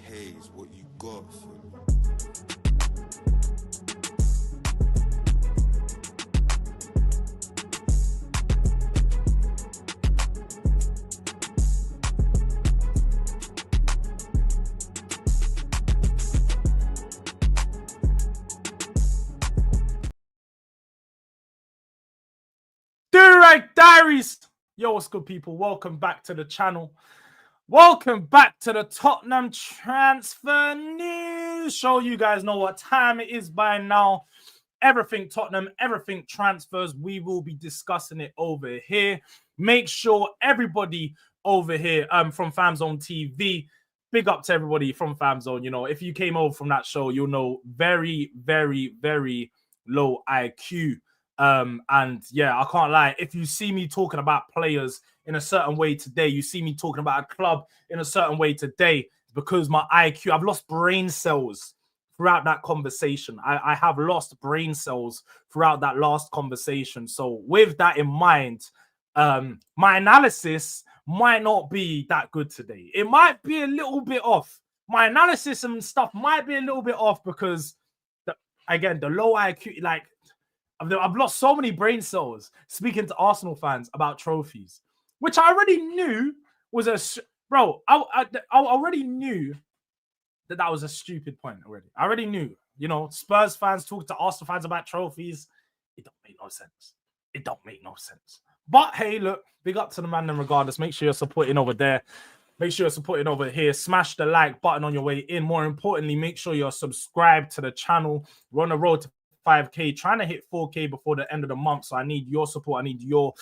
Hayes, what you got for me? Durag Diaries. Yo, what's good, people? Welcome back to the channel. Welcome back to the Tottenham transfer news show. You guys know what time it is by now. Everything Tottenham, everything transfers. We will be discussing it over here. Make sure everybody over here from FamZone TV, big up to everybody from FamZone. You know, if you came over from that show, you'll know very, very, very low IQ. And yeah, I can't lie. If you see me talking about players in a certain way today, you see me talking about a club in a certain way today, because my IQ, I've lost brain cells throughout that conversation. I have lost brain cells throughout that last conversation. So with that in mind, my analysis might not be that good today. It might be a little bit off. My analysis and stuff might be a little bit off because, again, the low IQ, like, I've lost so many brain cells speaking to Arsenal fans about trophies, which I already knew was bro. I already knew that was a stupid point already. I already knew. You know, Spurs fans talk to Arsenal fans about trophies. It don't make no sense. It don't make no sense. But hey, look, big up to the man then regardless. Make sure you're supporting over there. Make sure you're supporting over here. Smash the like button on your way in. More importantly, make sure you're subscribed to the channel. We're on the road to 5K, trying to hit 4K before the end of the month. So I need your support. I need your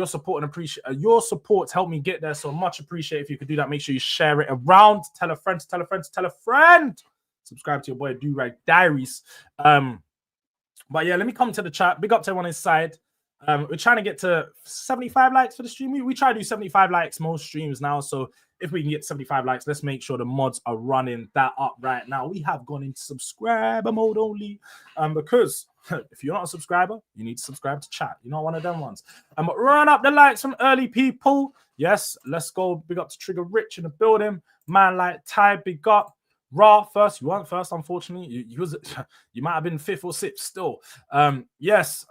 support and appreciate your support to help me get there. So much appreciate if you could do that. Make sure you share it around. Tell a friend, tell a friend, tell a friend. Subscribe to your boy Durag Diaries. But yeah, let me come to the chat. Big up to everyone inside. We're trying to get to 75 likes for the stream. We try to do 75 likes most streams now. So if we can get 75 likes, let's make sure the mods are running that up right now. We have gone into subscriber mode only, because if you're not a subscriber, you need to subscribe to chat. You're not one of them ones. Run up the likes from early people. Yes, let's go. Big up to Trigger Rich in the building. Man like Ty, big up. Raw first. You weren't first, unfortunately. You might have been fifth or sixth still. Yes.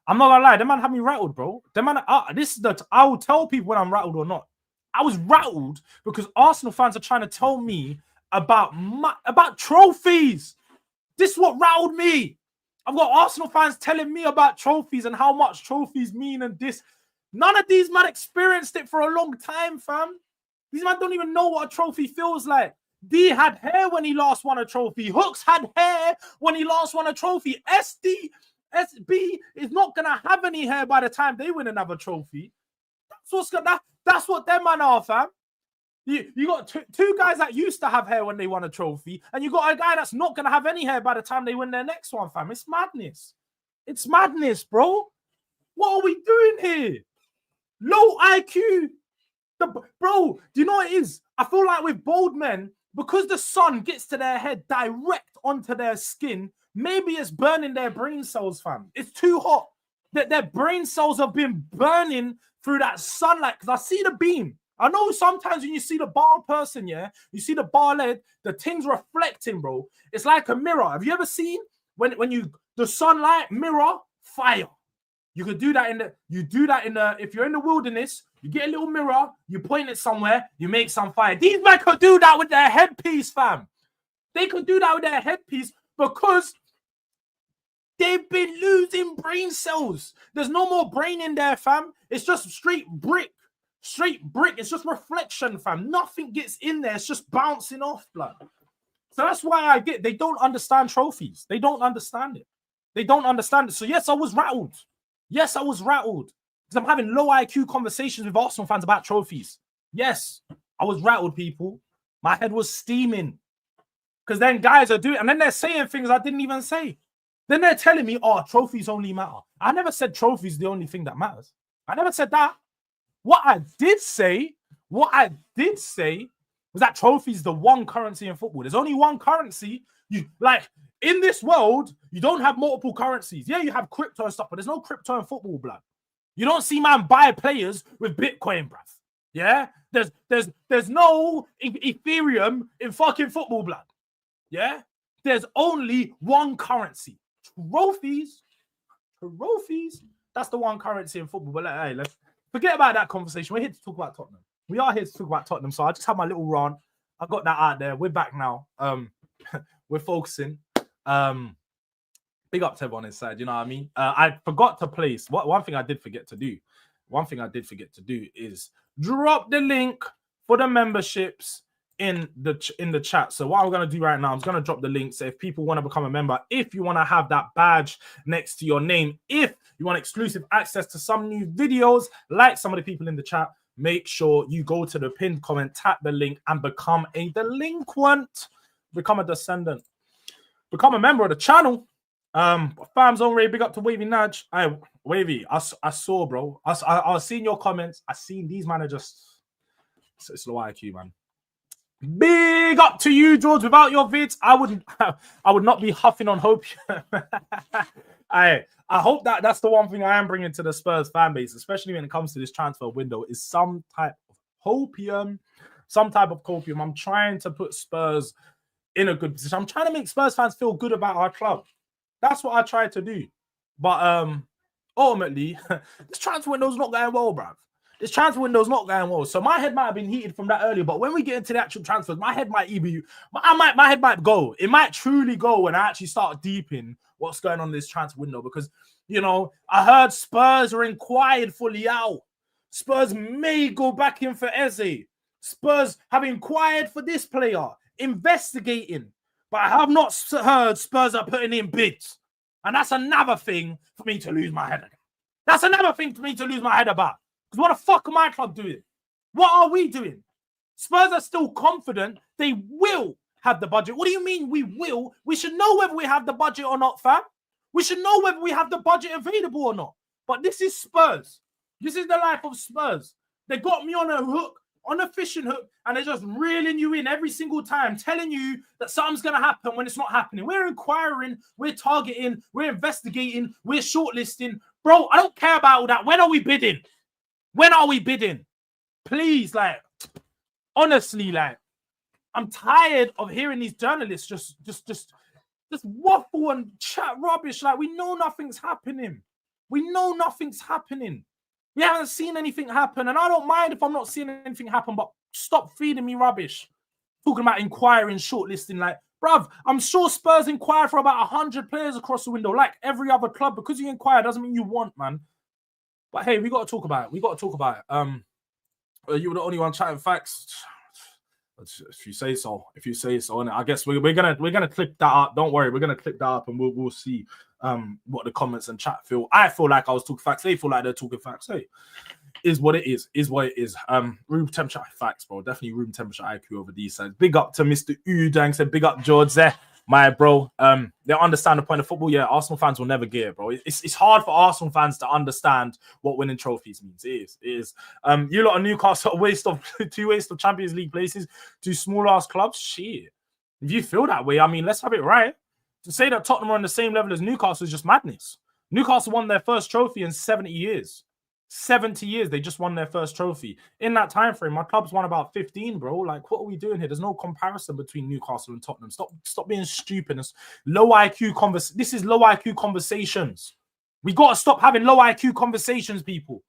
I'm not gonna lie, the man had me rattled, bro. The man, I will tell people when I'm rattled or not. I was rattled because Arsenal fans are trying to tell me about trophies. This is what rattled me. I've got Arsenal fans telling me about trophies and how much trophies mean and this. None of these men experienced it for a long time, fam. These men don't even know what a trophy feels like. D had hair when he last won a trophy. Hooks had hair when he last won a trophy. SB is not gonna have any hair by the time they win another trophy. That's what them man are, fam. You got two guys that used to have hair when they won a trophy, and you got a guy that's not gonna have any hair by the time they win their next one, fam. It's madness. It's madness, bro. What are we doing here? Low IQ. Bro, do you know what it is? I feel like with bold men, because the sun gets to their head direct onto their skin, maybe it's burning their brain cells, fam. It's too hot. That their brain cells have been burning through that sunlight. Because I see the beam. I know sometimes when you see the bar person, yeah, you see the bar led, the thing's reflecting, bro. It's like a mirror. Have you ever seen when the sunlight mirror fire? You could do that if you're in the wilderness, you get a little mirror, you point it somewhere, you make some fire. These men could do that with their headpiece, fam. They could do that with their headpiece because they've been losing brain cells. There's no more brain in there, fam. It's just straight brick. Straight brick. It's just reflection, fam. Nothing gets in there. It's just bouncing off, blood. So that's why they don't understand trophies. They don't understand it. They don't understand it. So yes, I was rattled. Yes, I was rattled. Because I'm having low IQ conversations with Arsenal fans about trophies. Yes, I was rattled, people. My head was steaming. Because then guys are doing, and then they're saying things I didn't even say. Then they're telling me, oh, trophies only matter. I never said trophies are the only thing that matters. I never said that. What I did say Was that trophies the one currency in football? There's only one currency. You like in this world, you don't have multiple currencies. Yeah, you have crypto and stuff, but there's no crypto in football, blood. You don't see man buy players with Bitcoin, bruv. Yeah, there's no Ethereum in fucking football, blood. Yeah, there's only one currency. Trophies. That's the one currency in football. But hey, let's forget about that conversation. We're here to talk about Tottenham. We are here to talk about Tottenham. So I just have my little rant. I got that out there. We're back now. We're focusing. Big up to everyone inside. You know what I mean? I forgot to place. One thing I did forget to do. One thing I did forget to do is drop the link for the memberships in the chat. So what I'm going to do right now, I'm going to drop the link. So if people want to become a member, if you want to have that badge next to your name, if you want exclusive access to some new videos, like some of the people in the chat, make sure you go to the pinned comment, tap the link, and become a delinquent. Become a descendant. Become a member of the channel. Fam Zone Ray, big up to Wavy Nudge. Wavy, I saw, bro. I was seeing your comments. I seen these managers. It's low IQ, man. Big up to you, Jords. Without your vids, I would not be huffing on hope. I hope that's the one thing I am bringing to the Spurs fan base, especially when it comes to this transfer window, is some type of hopium, some type of copium. I'm trying to put Spurs in a good position. I'm trying to make Spurs fans feel good about our club. That's what I try to do. But ultimately, this transfer window's not going well, bruv. This transfer window's not going well. So my head might have been heated from that earlier, but when we get into the actual transfers, my head might my head might go. It might truly go when I actually start deep in what's going on in this transfer window. Because, you know, I heard Spurs are inquired for LEAO. Spurs may go back in for Eze. Spurs have inquired for this player, investigating. But I have not heard Spurs are putting in bids. And that's another thing for me to lose my head again. That's another thing for me to lose my head about. Because what the fuck are my club doing? What are we doing? Spurs are still confident they will have the budget. What do you mean we will? We should know whether we have the budget or not, fam. We should know whether we have the budget available or not. But this is Spurs. This is the life of Spurs. They got me on a hook, on a fishing hook, and they're just reeling you in every single time, telling you that something's going to happen when it's not happening. We're inquiring, we're targeting, we're investigating, we're shortlisting. Bro, I don't care about all that. When are we bidding? When are we bidding? Please, like, honestly, like, I'm tired of hearing these journalists just waffle and chat rubbish. Like, we know nothing's happening. We know nothing's happening. We haven't seen anything happen, and I don't mind if I'm not seeing anything happen, but stop feeding me rubbish. Talking about inquiring, shortlisting, like, bruv, I'm sure Spurs inquire for about 100 players across the window, like every other club. Because you inquire doesn't mean you want, man. But hey, we got to talk about it. We got to talk about it. You were the only one chatting facts. If you say so, and I guess we're gonna clip that up. Don't worry, we're gonna clip that up, and we'll see what the comments and chat feel. I feel like I was talking facts. They feel like they're talking facts. Hey, is what it is. Is what it is. Room temperature facts, bro. Definitely room temperature IQ over these sides. Big up to Mr. Udang. Said big up Jords there. My bro, they understand the point of football. Yeah, Arsenal fans will never get it, bro. It's hard for Arsenal fans to understand what winning trophies means. It is. You lot of Newcastle, two waste of Champions League places, two small ass clubs. Shit. If you feel that way, I mean, let's have it right. To say that Tottenham are on the same level as Newcastle is just madness. Newcastle won their first trophy in 70 years. 70 years, they just won their first trophy. In that time frame, my club's won about 15, bro. Like, what are we doing here? There's no comparison between Newcastle and Tottenham. Stop being stupid. This is low IQ conversations. We got to stop having low IQ conversations, people.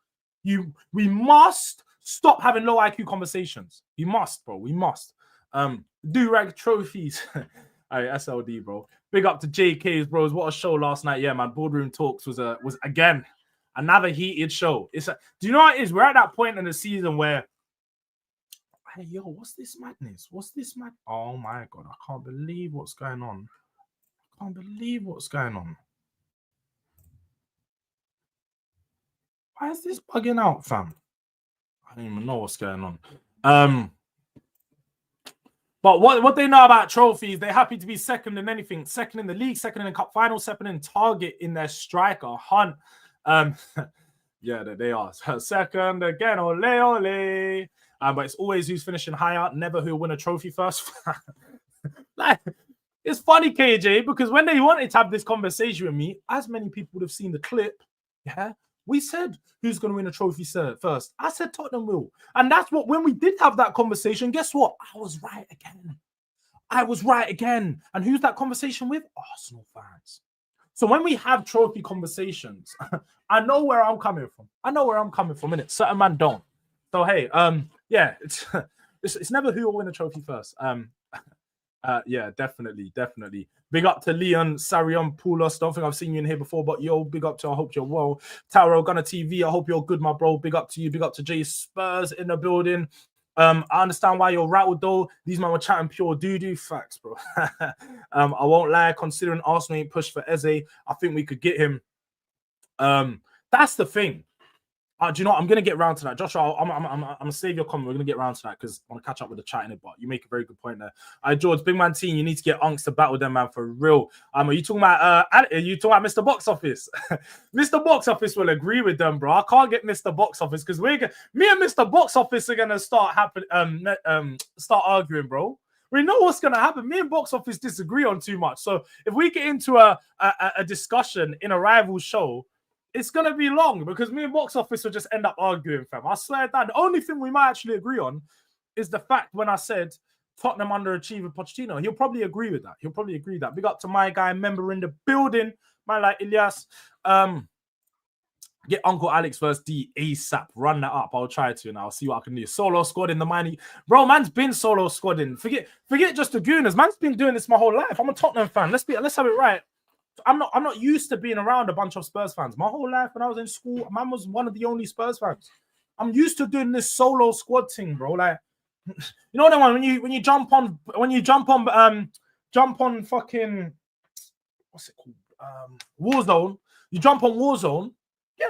We must stop having low IQ conversations. We must, bro. We must. Durag trophies. All right, SLD, bro. Big up to JK's, bros. What a show last night. Yeah, man. Boardroom Talks was again another heated show. Do you know what it is? We're at that point in the season where, hey, yo, what's this madness? What's this mad? Oh my God, I can't believe what's going on. I can't believe what's going on. Why is this bugging out, fam? I don't even know what's going on. But what they know about trophies, they're happy to be second in anything. Second in the league, second in the cup final, second in target in their striker hunt. Yeah, they are. Second again, ole, ole. But it's always who's finishing higher, never who'll win a trophy first. Like, it's funny, KJ, because when they wanted to have this conversation with me, as many people would have seen the clip, yeah, we said who's going to win a trophy first. I said Tottenham will. And that's what, when we did have that conversation, guess what? I was right again. I was right again. And who's that conversation with? Arsenal fans. So when we have trophy conversations, I know where I'm coming from. I know where I'm coming from, innit? Certain man don't. So hey, yeah, it's never who will win a trophy first. Yeah, definitely. Big up to Leon Sarion Poulos. Don't think I've seen you in here before, but yo, big up to, I hope you're well. Taro Gunner TV, I hope you're good, my bro. Big up to you. Big up to Jay Spurs in the building. I understand why you're rattled though. These men were chatting pure doo-doo facts, bro. I won't lie, considering Arsenal ain't pushed for Eze, I think we could get him. That's the thing. Do you know what? I'm going to get round to that. Joshua, I'm going to save your comment. We're going to get round to that because I want to catch up with the chat in it, but you make a very good point there. Jords, big man team, you need to get Unks to battle them, man, for real. Are you talking about Mr. Box Office? Mr. Box Office will agree with them, bro. I can't get Mr. Box Office because me and Mr. Box Office are going to start arguing, bro. We know what's going to happen. Me and Box Office disagree on too much. So if we get into a discussion in a rival show, it's going to be long because me and Box Office will just end up arguing, fam. I swear that. The only thing we might actually agree on is the fact when I said Tottenham underachieved Pochettino. He'll probably agree with that. Big up to my guy, member in the building, man like Ilyas. Get Uncle Alex versus D ASAP. Run that up. I'll try to, and I'll see what I can do. Solo squad in the money. Bro, man's been solo squadding. Forget just the Gooners. Man's been doing this my whole life. I'm a Tottenham fan. Let's have it right. I'm not used to being around a bunch of Spurs fans. My whole life when I was in school, man was one of the only Spurs fans. I'm used to doing this solo squad thing, bro. Like, you know that one when you jump on fucking, what's it called? Warzone. You jump on Warzone. Yeah.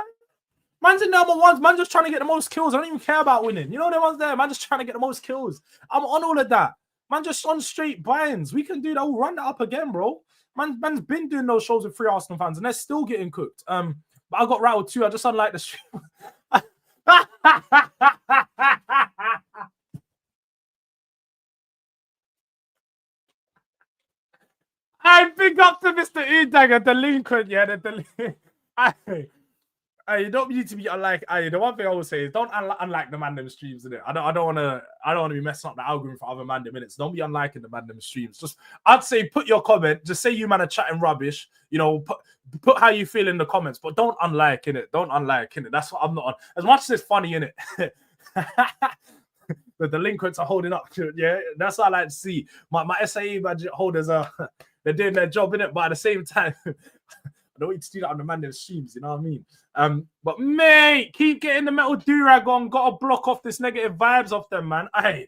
Man's in number ones. Man just trying to get the most kills. I don't even care about winning. You know the ones there. Man just trying to get the most kills. I'm on all of that. Man just on straight buy-ins. We can do that. We'll run that up again, bro. Man's been doing those shows with 3 Arsenal fans, and they're still getting cooked. But I got rattled too. I just unlike the stream. I big up to Mr. Udag, delinquent, yeah. You don't need to be unlike. The one thing I always say is don't unlike the Mandem streams, innit? I don't want to be messing up the algorithm for other Mandem minutes. Don't be unliking the Mandem streams. Just I'd say put your comment. Just say you man are chatting rubbish. You know, put how you feel in the comments, but don't unlike, innit? Don't unlike, innit? That's what I'm not on. As much as it's funny, innit? The delinquents are holding up to it, yeah. That's what I like to see. My SAE badge holders are they're doing their job, innit? But at the same time, I don't need to do that on the Mandem streams, you know what I mean? But mate, keep getting the metal durag on. Gotta block off this negative vibes off them, man. Hey,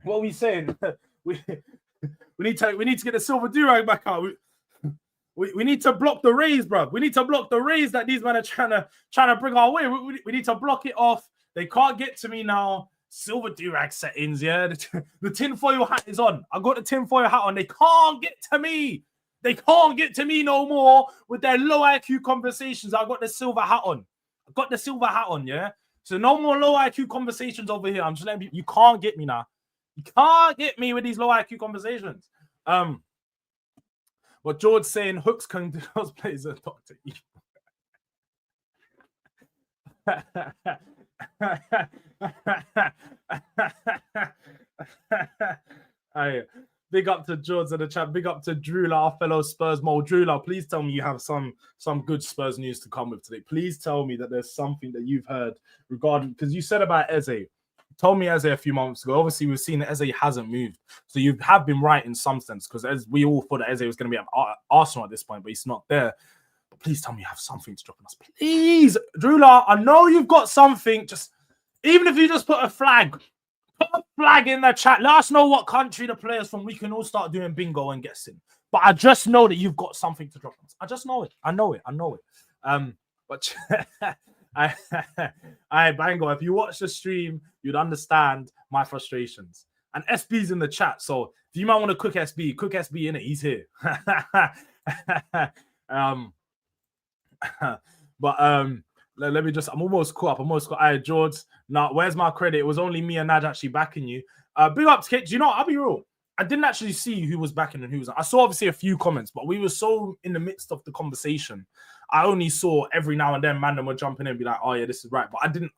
what are we saying? we need to get the silver durag back out. We need to block the rays, bro. We need to block the rays that these men are trying to bring our way. We need to block it off. They can't get to me now. Silver durag settings, yeah. The tinfoil hat is on. I got the tinfoil hat on. They can't get to me. They can't get to me no more with their low IQ conversations. I got the silver hat on. Yeah? So no more low IQ conversations over here. I'm just letting you can't get me now. You can't get me with these low IQ conversations. But George saying hooks can do those plays are Dr. E. Big up to Jords in the chat. Big up to Drula, our fellow Spurs Mo. Drula, please tell me you have some good Spurs news to come with today. Please tell me that there's something that you've heard regarding, because you said about Eze. You told me Eze a few months ago. Obviously, we've seen that Eze hasn't moved. So you have been right in some sense, because as we all thought that Eze was going to be at Arsenal at this point, but he's not there. But please tell me you have something to drop on us. Please, Drula, I know you've got something. Just even if you just put a flag in the chat. Let us know what country the players from. We can all start doing bingo and guessing. But I just know that you've got something to drop on us. I just know it. I know it. But I Bango, if you watch the stream, you'd understand my frustrations. And SB's in the chat, so if you might want to cook SB in it. He's here. But Let me just. I'm almost caught up. I'm almost caught. All right, Jords. Now, where's my credit? It was only me and Naj actually backing you. Big up to Kate. Do you know? I'll be real. I didn't actually see who was backing and who was. I saw obviously a few comments, but we were so in the midst of the conversation. I only saw every now and then Mandem were jumping in and be like, "Oh yeah, this is right," but I didn't.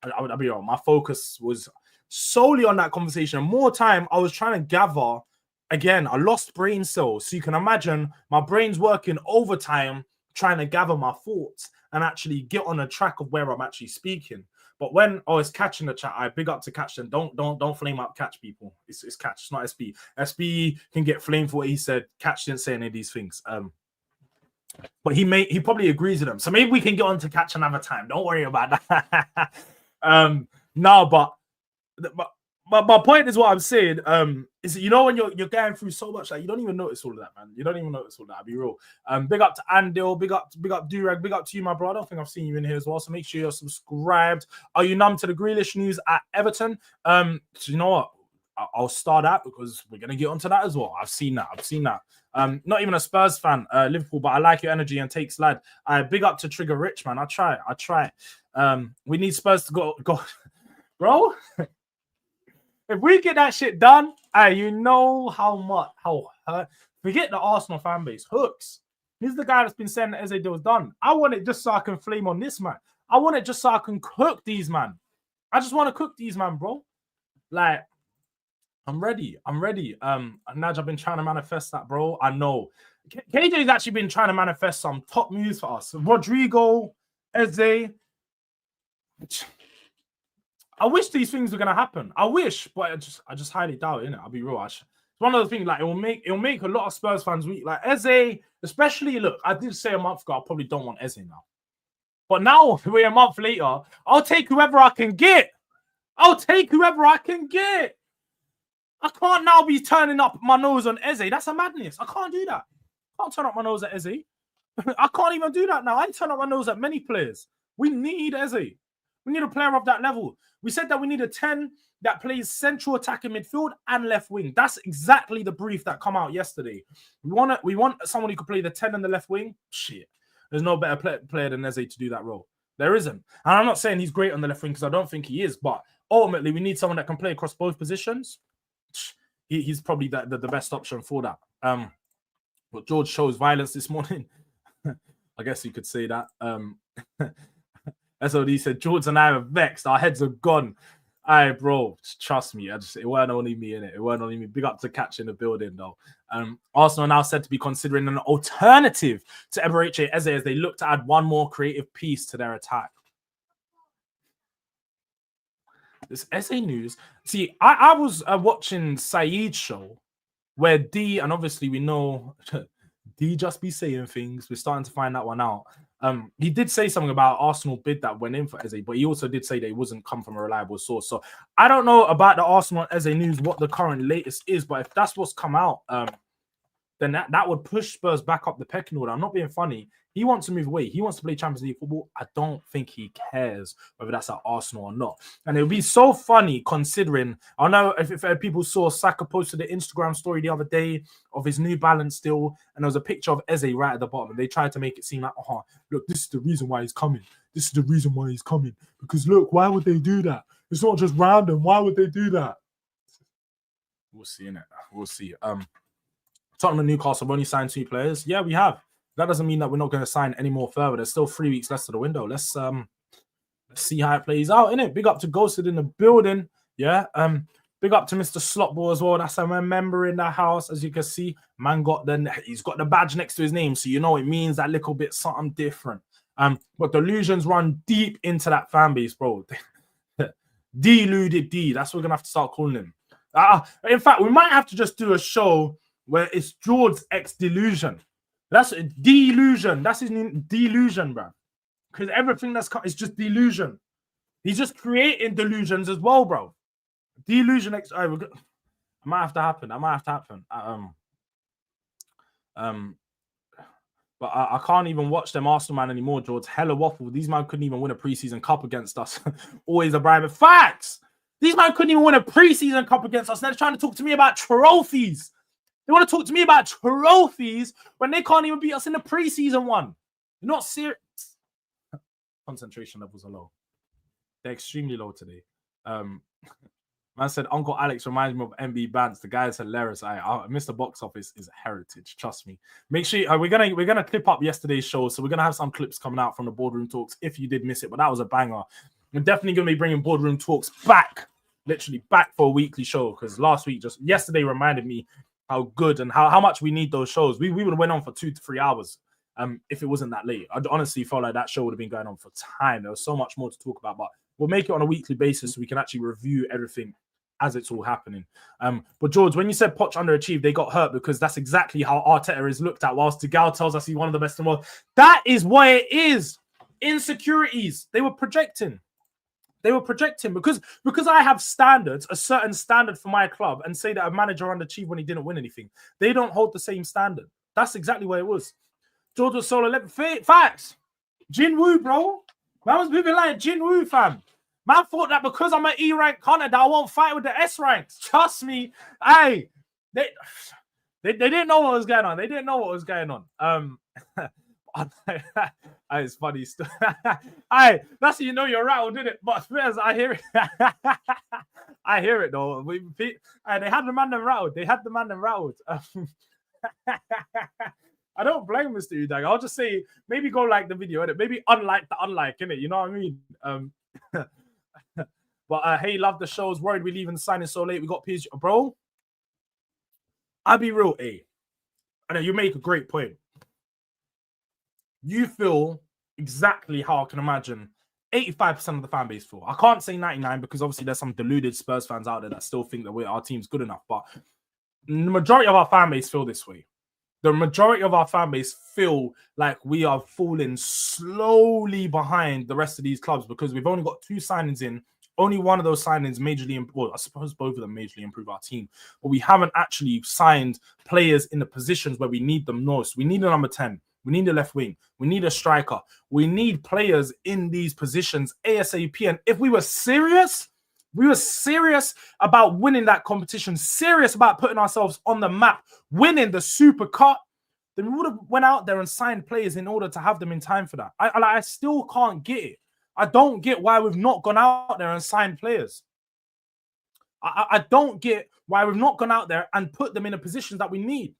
I'll be real. My focus was solely on that conversation. More time, I was trying to gather. Again, I lost brain cells, so you can imagine my brain's working overtime trying to gather my thoughts and actually get on a track of where I'm actually speaking. But when I was catching the chat, I big up to Catch them. Don't flame up Catch people. It's Catch, it's not SB. SB can get flamed for what he said. Catch didn't say any of these things. But he probably agrees with them. So maybe we can get on to Catch another time. Don't worry about that. No, but my point is what I'm saying. Is you know when you're going through so much, like you don't even notice all of that, man. You don't even notice all that. I'll be real. Big up to Andil, big up Durag, big up to you, my bro. I don't think I've seen you in here as well. So make sure you're subscribed. Are you numb to the Grealish news at Everton? So you know what? I'll start that because we're gonna get onto that as well. I've seen that. Not even a Spurs fan, Liverpool, but I like your energy and takes lad. Big up to Trigger Rich, man. I try. We need Spurs to go, bro. If we get that shit done, you know how forget the Arsenal fan base. Hooks. He's the guy that's been saying that Eze deal's done. I want it just so I can flame on this man. I want it just so I can cook these man. I just want to cook these man, bro. Like, I'm ready. Naj, I've been trying to manifest that, bro. I know. KJ's actually been trying to manifest some top moves for us. Rodrigo, Eze. I wish these things were gonna happen. I wish, but I just highly doubt it, innit? I'll be real. It's one of the things like it'll make a lot of Spurs fans weak. Like Eze, especially look, I did say a month ago I probably don't want Eze now. But now we're a month later, I'll take whoever I can get. I can't now be turning up my nose on Eze. That's a madness. I can't do that. I can't turn up my nose at Eze. I can't even do that now. I turn up my nose at many players. We need Eze. We need a player of that level. We said that we need a 10 that plays central attacking midfield and left wing. That's exactly the brief that come out yesterday. We want someone who could play the 10 and the left wing. Shit. There's no better player than Eze to do that role. There isn't. And I'm not saying he's great on the left wing because I don't think he is. But ultimately, we need someone that can play across both positions. He's probably the best option for that. But George shows violence this morning. I guess you could say that. SOD said, Jords and I are vexed. Our heads are gone. Aye, bro, trust me. It weren't only me in it. It weren't only me. Big up to Catch in the building, though. Arsenal now said to be considering an alternative to Eberechi Eze as they look to add one more creative piece to their attack. This Eze news. See, I was watching Saeed's show where D, and obviously we know D just be saying things. We're starting to find that one out. He did say something about Arsenal bid that went in for Eze, but he also did say that it wasn't come from a reliable source. So I don't know about the Arsenal Eze news, what the current latest is, but if that's what's come out, then that would push Spurs back up the pecking order. I'm not being funny. He wants to move away. He wants to play Champions League football. I don't think he cares whether that's at Arsenal or not. And it would be so funny considering, I know if people saw Saka posted an Instagram story the other day of his New Balance still, and there was a picture of Eze right at the bottom. And they tried to make it seem like, oh, look, this is the reason why he's coming. This is the reason why he's coming. Because look, why would they do that? It's not just random. Why would they do that? We'll see, innit? We'll see. Tottenham and Newcastle have only signed 2 players. Yeah, we have. That doesn't mean that we're not going to sign any more further. There's still 3 weeks left to the window. Let's see how it plays out, innit? Big up to Ghosted in the building. Yeah. Big up to Mr. Slotball as well. That's a member in the house, as you can see. Man he's got the badge next to his name, so you know it means that little bit something different. But delusions run deep into that fan base, bro. Deluded D. That's what we're gonna have to start calling him. In fact, we might have to just do a show where it's Jords X Delusion. That's a delusion. That's his name, delusion, bro. Because everything that's is just delusion. He's just creating delusions as well, bro. Delusion X. I might have to happen. But I can't even watch them Arsenal man anymore, George. Hella waffle. These man couldn't even win a preseason cup against us. Always a bribe. Facts. These man couldn't even win a preseason cup against us. They're trying to talk to me about trophies. They want to talk to me about trophies when they can't even beat us in the preseason one. You're not serious. concentration levels are low. They're extremely low today. Man said Uncle Alex reminds me of MB Bance. The guy is hilarious. Mr. Box Office is heritage. Trust me. Make sure we're gonna clip up yesterday's show, so we're gonna have some clips coming out from the boardroom talks if you did miss it. But that was a banger. We're definitely gonna be bringing boardroom talks back, literally back for a weekly show, because last week, just yesterday, reminded me how good and how much we need those shows. We would have went on for 2 to 3 hours if it wasn't that late. I honestly felt like that show would have been going on for time. There was so much more to talk about, but we'll make it on a weekly basis so we can actually review everything as it's all happening. But Jords, when you said Poch underachieved, they got hurt, because that's exactly how Arteta is looked at. Whilst Gal tells us he's one of the best in the world, that is what it is. Insecurities. They were projecting because I have standards, a certain standard for my club, and say that a manager underachieved when he didn't win anything. They don't hold the same standard. That's exactly what it was. Jords was solo. Facts. Jin Woo, bro. Man was moving like Jin Woo, fam. Man thought that because I'm an E rank hunter that I won't fight with the S ranks. Trust me. Hey, they didn't know what was going on. They didn't know what was going on. It's funny. Hey, that's how you know you're rattled, didn't it? But Spurs, I hear it. I hear it though. They had the man them rattled. I don't blame Mr. Udag. I'll just say maybe go like the video, innit? Maybe unlike the unlike, innit? You know what I mean? But hey, love the shows. Worried we leaving the signing so late. We got PSG, bro. I'll be real, I know you make a great point. You feel exactly how I can imagine 85% of the fan base feel. I can't say 99 because obviously there's some deluded Spurs fans out there that still think that our team's good enough. But the majority of our fan base feel this way. The majority of our fan base feel like we are falling slowly behind the rest of these clubs because we've only got 2 signings in. Only one of those signings majorly, well, I suppose both of them majorly improve our team, but we haven't actually signed players in the positions where we need them most. We need a number 10. We need a left wing. We need a striker. We need players in these positions ASAP. And if we were serious about winning that competition, serious about putting ourselves on the map, winning the Super Cup, then we would have went out there and signed players in order to have them in time for that. I still can't get it. I don't get why we've not gone out there and signed players. I don't get why we've not gone out there and put them in a position that we need.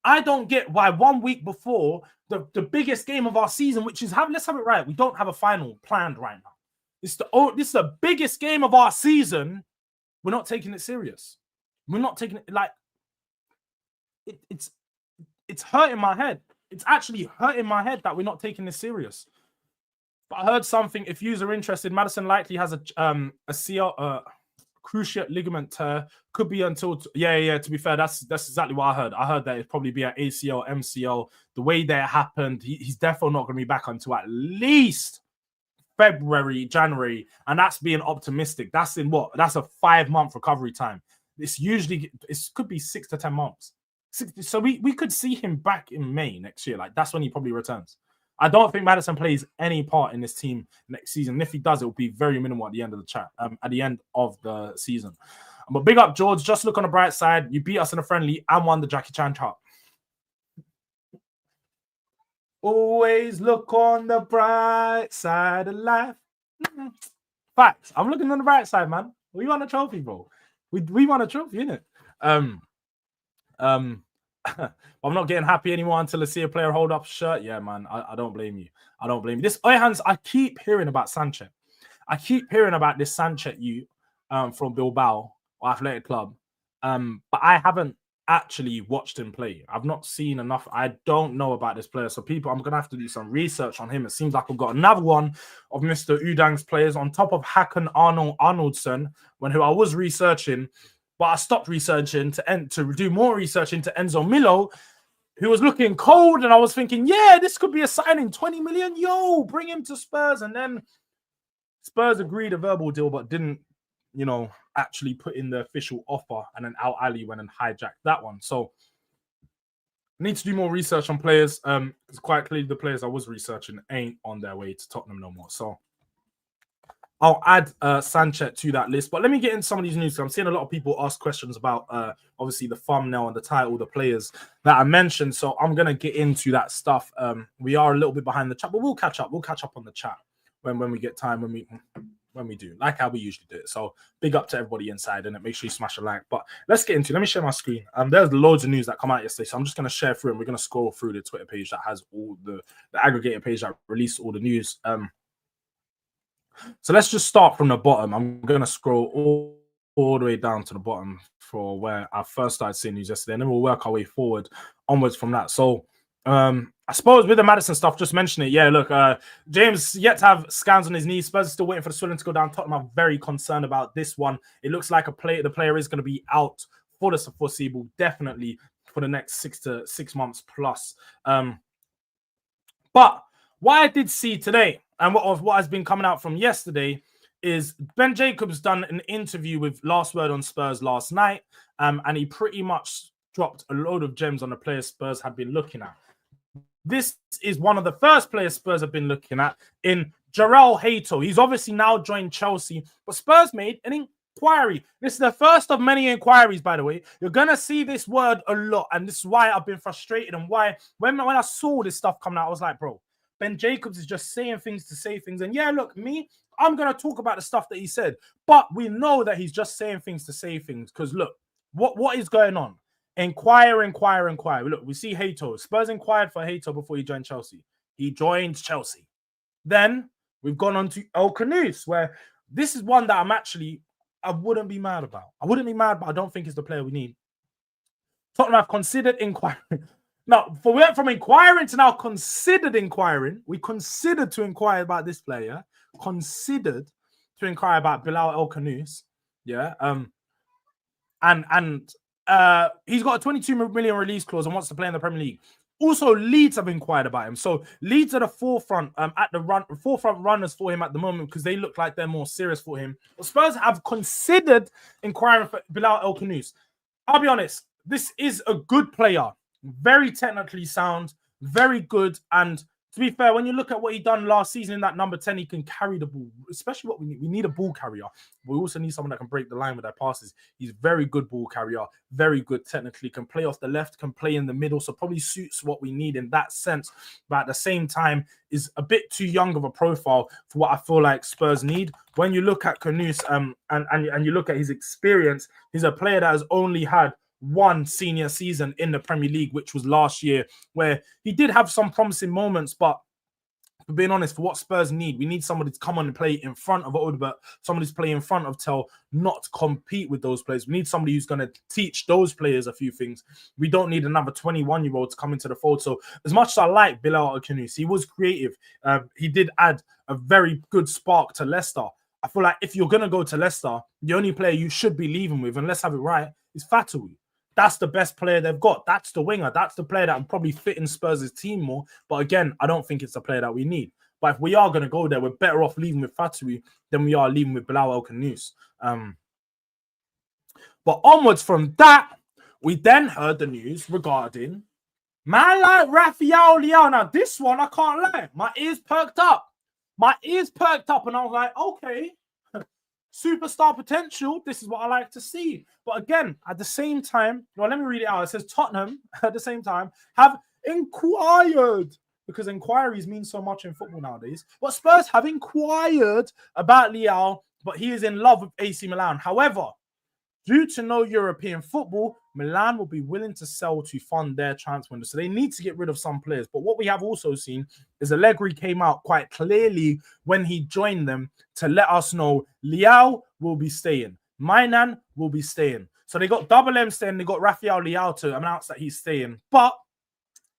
I don't get why 1 week before the biggest game of our season, which is, let's have it right, we don't have a final planned right now. This is the biggest game of our season. We're not taking it serious. We're not taking it like it's hurting my head. It's actually hurting my head that we're not taking this serious. But I heard something. If you are interested, Madison likely has a CL, cruciate ligament tear. Could be until yeah. To be fair, that's exactly what I heard. I heard that it'd probably be an ACL, MCL. The way that it happened, he's definitely not going to be back until at least February, January, and that's being optimistic. That's in what? That's a 5-month recovery time. It could be 6 to 10 months. So we could see him back in May next year. Like that's when he probably returns. I don't think Madison plays any part in this team next season. And if he does, it will be very minimal at the end of the season. But big up, Jords. Just look on the bright side. You beat us in a friendly and won the Jackie Chan chart. Always look on the bright side of life. Facts. I'm looking on the bright side, man. We won a trophy, bro. We won a trophy, innit? I'm not getting happy anymore until I see a player hold up a shirt. Yeah, man, I don't blame you. I don't blame you. This Oyhans, I keep hearing about Sanchez. I keep hearing about this Sanchez from Bilbao or Athletic Club. But I haven't actually watched him play. I've not seen enough. I don't know about this player. So people, I'm gonna have to do some research on him. It seems like we've got another one of Mr. Udang's players on top of Hakan Arnoldson, who I was researching. But I stopped researching to do more research into Enzo Milo, who was looking cold. And I was thinking, yeah, this could be a signing. 20 million. Yo, bring him to Spurs. And then Spurs agreed a verbal deal, but didn't, actually put in the official offer. And then Al Ali went and hijacked that one. So I need to do more research on players. It's quite clearly the players I was researching ain't on their way to Tottenham no more. So I'll add Sanchez to that list. But let me get into some of these news. I'm seeing a lot of people ask questions about, obviously, the thumbnail and the title, the players that I mentioned. So I'm going to get into that stuff. We are a little bit behind the chat, but we'll catch up. We'll catch up on the chat when we get time, when we do, like how we usually do it. So big up to everybody inside, and make sure you smash a like. But let's get into it. Let me share my screen. There's loads of news that come out yesterday, so I'm just going to share through, and we're going to scroll through the Twitter page that has all the aggregated page that released all the news. So let's just start from the bottom. I'm going to scroll all the way down to the bottom for where I first started seeing news yesterday, and then we'll work our way forward onwards from that. So I suppose with the Maddison stuff, just mention it. Yeah, look, James yet to have scans on his knees. Spurs are still waiting for the swelling to go down. Tottenham are very concerned about this one. It looks like the player is going to be out for the foreseeable, definitely for the next 6 months plus. But what I did see today, and what has been coming out from yesterday, is Ben Jacobs done an interview with Last Word on Spurs last night, and he pretty much dropped a load of gems on the players Spurs had been looking at. This is one of the first players Spurs have been looking at in Jarrell Hato. He's obviously now joined Chelsea, but Spurs made an inquiry. This is the first of many inquiries, by the way. You're going to see this word a lot, and this is why I've been frustrated, and why when I saw this stuff coming out, I was like, bro, Ben Jacobs is just saying things to say things. And yeah, look, I'm going to talk about the stuff that he said, but we know that he's just saying things to say things, because look, what is going on? Inquire. Look, we see Hato. Spurs inquired for Hato before he joined Chelsea. He joined Chelsea. Then we've gone on to El Khanous, where this is one that I wouldn't be mad about. I wouldn't be mad, but I don't think it's the player we need. Tottenham have considered inquiring. Now, we went from inquiring to now considered inquiring. We considered to inquire about this player. Considered to inquire about Bilal El Khanous. Yeah. And he's got a 22 million release clause and wants to play in the Premier League. Also, Leeds have inquired about him. So Leeds are the forefront forefront runners for him at the moment, because they look like they're more serious for him. But Spurs have considered inquiring for Bilal El Khanous. I'll be honest, this is a good player, very technically sound, very good, and to be fair, when you look at what he done last season in that number 10, he can carry the ball, especially what we need. We need a ball carrier. We also need someone that can break the line with their passes. He's very good ball carrier, very good technically, can play off the left, can play in the middle, so probably suits what we need in that sense. But at the same time, is a bit too young of a profile for what I feel like Spurs need. When you look at Khanous and you look at his experience, he's a player that has only had one senior season in the Premier League, which was last year, where he did have some promising moments. But for being honest, for what Spurs need, we need somebody to come on and play in front of Odebert, somebody to play in front of Tell, not compete with those players. We need somebody who's going to teach those players a few things. We don't need another 21-year-old to come into the fold. So as much as I like Bilal El Khanous, he was creative. He did add a very good spark to Leicester. I feel like if you're going to go to Leicester, the only player you should be leaving with, and let's have it right, is Fatawi. That's the best player they've got. That's the winger. That's the player that would probably fit in Spurs' team more. But again, I don't think it's the player that we need. But if we are going to go there, we're better off leaving with Fatawi than we are leaving with Bilal El Khanous. But onwards from that, we then heard the news regarding man like Rafael Leao. Now, this one, I can't lie. My ears perked up. And I was like, okay. Superstar potential. This is what I like to see. But again, at the same time, well, let me read it out. It says Tottenham, at the same time, have inquired, because inquiries mean so much in football nowadays. But Spurs have inquired about Leao, but he is in love with AC Milan. However, due to no European football, Milan will be willing to sell to fund their transfer window. So they need to get rid of some players. But what we have also seen is Allegri came out quite clearly when he joined them to let us know Leao will be staying. Mainan will be staying. So they got Double M staying. They got Rafael Leao to announce that he's staying. But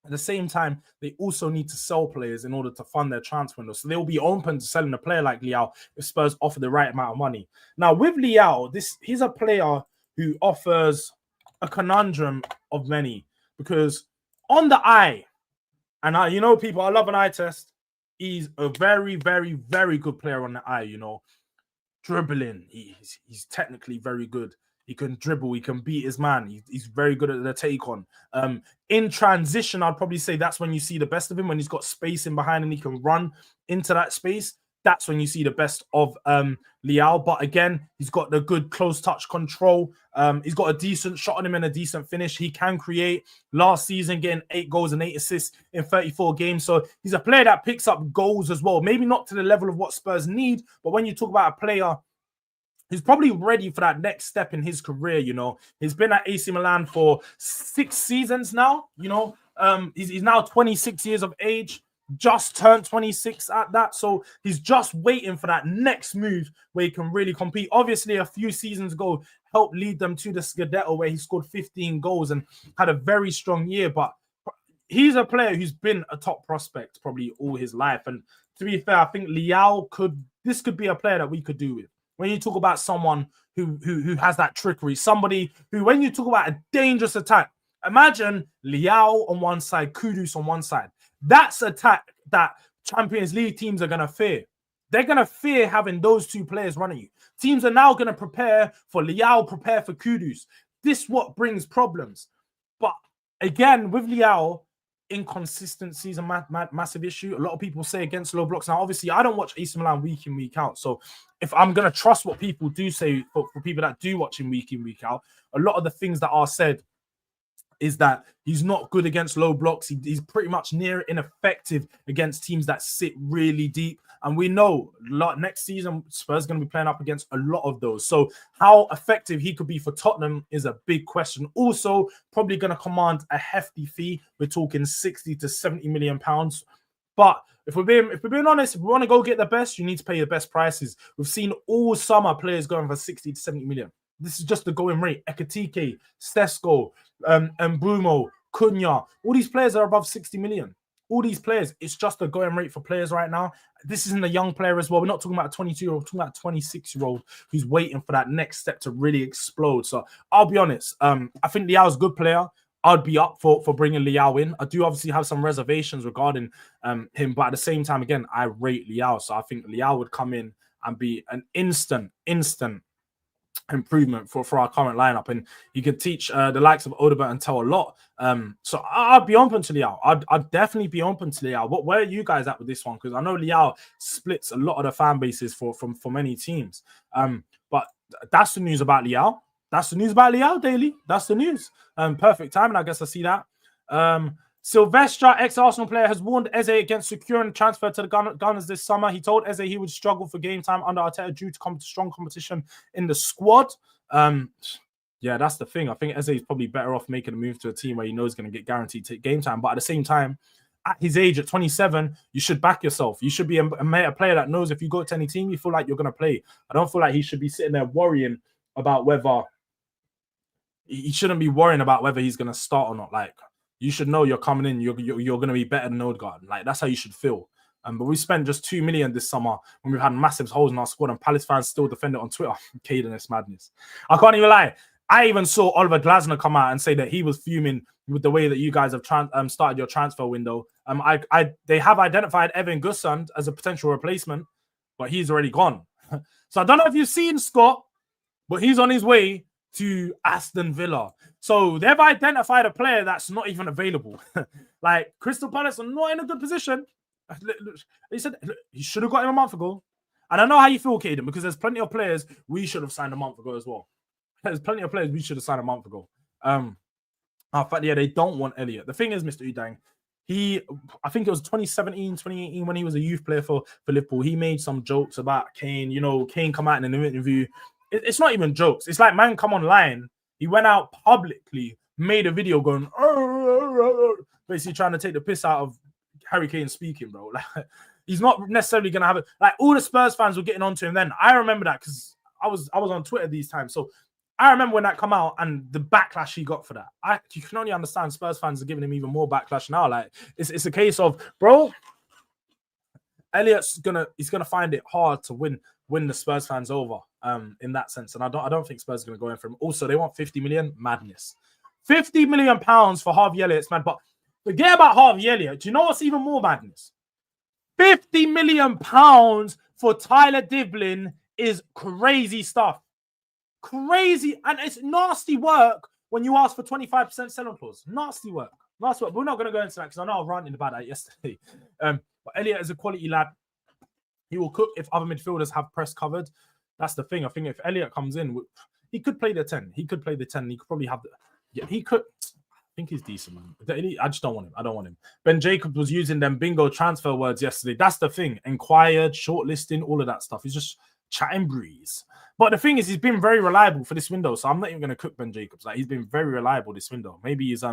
at the same time, they also need to sell players in order to fund their transfer window. So they'll be open to selling a player like Leao if Spurs offer the right amount of money. Now, with Leao, he's a player who offers a conundrum of many, because on the eye, and people, I love an eye test. He's a very, very, very good player on the eye, dribbling. He's technically very good. He can dribble. He can beat his man. He's very good at the take on. In transition, I'd probably say that's when you see the best of him, when he's got space in behind and he can run into that space. that's when you see the best of LEAO. But again, he's got the good close touch control. He's got a decent shot on him and a decent finish. He can create. Last season, getting 8 goals and 8 assists in 34 games. So he's a player that picks up goals as well. Maybe not to the level of what Spurs need, but when you talk about a player he's probably ready for that next step in his career, you know. He's been at AC Milan for 6 seasons now, you know. He's now 26 years of age, just turned 26 at that. So he's just waiting for that next move where he can really compete. Obviously, a few seasons ago, helped lead them to the Scudetto where he scored 15 goals and had a very strong year. But he's a player who's been a top prospect probably all his life. And to be fair, I think LEAO could be a player that we could do with. When you talk about someone who has that trickery, somebody who, when you talk about a dangerous attack, imagine LEAO on one side, Kudus on one side. That's attack that Champions League teams are going to fear. They're going to fear having those two players running you. Teams are now going to prepare for LEAO, prepare for Kudus. This is what brings problems. But again, with LEAO, inconsistency is a massive issue. A lot of people say against low blocks. Now, obviously, I don't watch AC Milan week in, week out. So if I'm going to trust what people do say for people that do watch him week in, week out, a lot of the things that are said is that he's not good against low blocks. He's pretty much near ineffective against teams that sit really deep. And we know next season, Spurs are going to be playing up against a lot of those. So how effective he could be for Tottenham is a big question. Also, probably going to command a hefty fee. We're talking 60 to 70 million pounds. But if we're being honest, if we want to go get the best, you need to pay the best prices. We've seen all summer players going for 60 to 70 million. This is just the going rate. Ekitike, Stesko, Mbeumo, Cunha. All these players are above 60 million. All these players, it's just a going rate for players right now. This isn't a young player as well. We're not talking about a 22-year-old, we're talking about a 26-year-old who's waiting for that next step to really explode. So I'll be honest. I think LEAO's a good player. I'd be up for bringing LEAO in. I do obviously have some reservations regarding him, but at the same time, again, I rate LEAO. So I think LEAO would come in and be an instant improvement for our current lineup, and you can teach the likes of Odobert and Tell a lot. So I'd be open to LEAO. I'd definitely be open to LEAO. Where are you guys at with this one? Because I know LEAO splits a lot of the fan bases for many teams. But that's the news about LEAO. That's the news about LEAO Daily. That's the news. Perfect timing, I guess I see that. Silvestre, ex-Arsenal player, has warned Eze against securing transfer to the Gunners this summer. He told Eze he would struggle for game time under Arteta due to strong competition in the squad. Yeah, that's the thing. I think Eze is probably better off making a move to a team where he knows he's going to get guaranteed game time. But at the same time, at his age, at 27, you should back yourself. You should be a player that knows if you go to any team, you feel like you're going to play. I don't feel like he should be sitting there worrying about whether... He shouldn't be worrying about whether he's going to start or not. Like, you should know you're coming in. You're going to be better than Odegaard. Like, that's how you should feel. But we spent just 2 million this summer when we've had massive holes in our squad, and Palace fans still defend it on Twitter. Caden, it's madness. I can't even lie. I even saw Oliver Glasner come out and say that he was fuming with the way that you guys have started your transfer window. They have identified Evan Gussand as a potential replacement, but he's already gone. So I don't know if you've seen Scott, but he's on his way to Aston Villa. So they've identified a player that's not even available. Like, Crystal Palace are not in a good position. He said he should have got him a month ago. And I know how you feel, Caden, because there's plenty of players we should have signed a month ago as well. There's plenty of players we should have signed a month ago. In fact, yeah, they don't want Elliot. The thing is, Mr. Udang, I think it was 2017, 2018 when he was a youth player for Liverpool. He made some jokes about Kane. You know, Kane come out in an interview. It's not even jokes. It's like, man, come online. He went out publicly, made a video going, basically trying to take the piss out of Harry Kane speaking, bro. Like, he's not necessarily going to have it. Like, all the Spurs fans were getting onto him then. I remember that because I was on Twitter these times. So I remember when that come out and the backlash he got for that. You can only understand Spurs fans are giving him even more backlash now. Like, it's a case of, bro, Elliot's he's gonna find it hard to win the Spurs fans over in that sense. And I don't think Spurs are gonna go in for him. Also, they want 50 million. Madness. 50 million pounds for Harvey Elliott's man. But forget about Harvey Elliott. Do you know what's even more madness? 50 million pounds for Tyler Devlin is crazy stuff. Crazy, and it's nasty work when you ask for 25% selling clause. Nasty work. Nasty work. But we're not going to go into that because I know I was ranting about that yesterday. But Elliott is a quality lad. He will cook if other midfielders have press covered. That's the thing. I think if Elliott comes in, he could play the 10. He could play the 10. He could probably have the. Yeah, he could. I think he's decent, man. I just don't want him. I don't want him. Ben Jacobs was using them bingo transfer words yesterday. That's the thing. Inquired, shortlisting, all of that stuff. He's just chatting breeze. But the thing is, he's been very reliable for this window. So I'm not even going to cook Ben Jacobs. Like, he's been very reliable this window. Maybe he's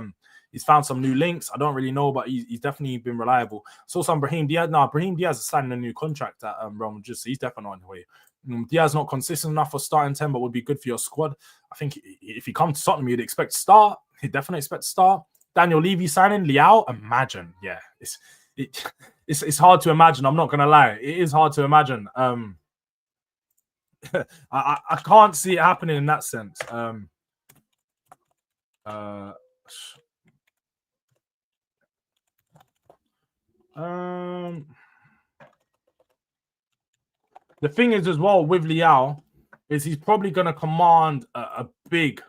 found some new links. I don't really know, but he's definitely been reliable. So some Brahim Diaz. Now, Brahim Diaz is signing a new contract at Rome. Just he's definitely on the way. Diaz not consistent enough for starting 10, but would be good for your squad. I think if he comes to Tottenham, you'd expect to start. He'd definitely expect to start. Daniel Levy signing LEAO. Imagine, yeah, it's hard to imagine. I'm not gonna lie, it is hard to imagine. I can't see it happening in that sense. The thing is as well with LEAO is he's probably going to command a big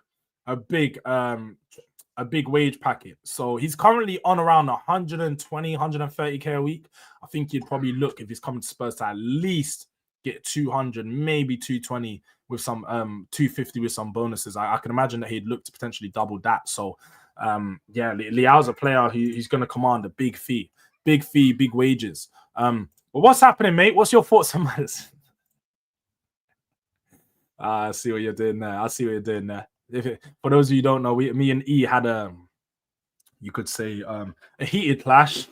wage packet. So he's currently on around 120, 130k a week. I think he'd probably look, if he's coming to Spurs, to at least get 200, maybe 220 with some 250 with some bonuses. I can imagine that he'd look to potentially double that. So yeah, LEAO's a player who's going to command a big fee, big wages. But what's happening, mate? What's your thoughts on this? I see what you're doing there. For those of you who don't know, me and E had you could say a heated clash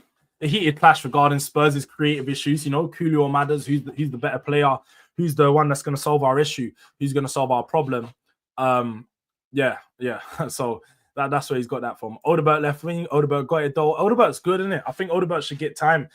regarding Spurs' creative issues. You know, Julio matters. Who's the better player? Who's the one that's going to solve our issue? Who's going to solve our problem? Yeah. So that's where he's got that from. Odegaard left wing. Odegaard got it though. Odegaard's good, isn't it? I think Odegaard should get time.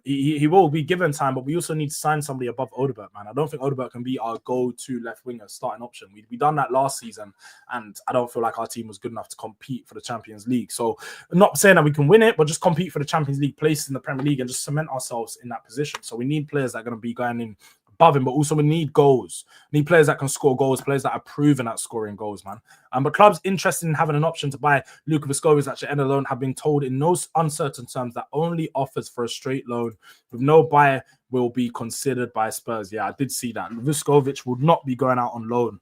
He will be given time, but we also need to sign somebody above Odegaard, man. I don't think Odegaard can be our go-to left winger starting option. We done that last season, and I don't feel like our team was good enough to compete for the Champions League. So I'm not saying that we can win it, but just compete for the Champions League places in the Premier League and just cement ourselves in that position. So we need players that are going to be going in above him, but also we need goals. We need players that can score goals, players that are proven at scoring goals, man. But clubs interested in having an option to buy Luka Viscovic at the end of the loan have been told in no uncertain terms that only offers for a straight loan with no buyer will be considered by Spurs. Yeah, I did see that. Viscovic would not be going out on loan.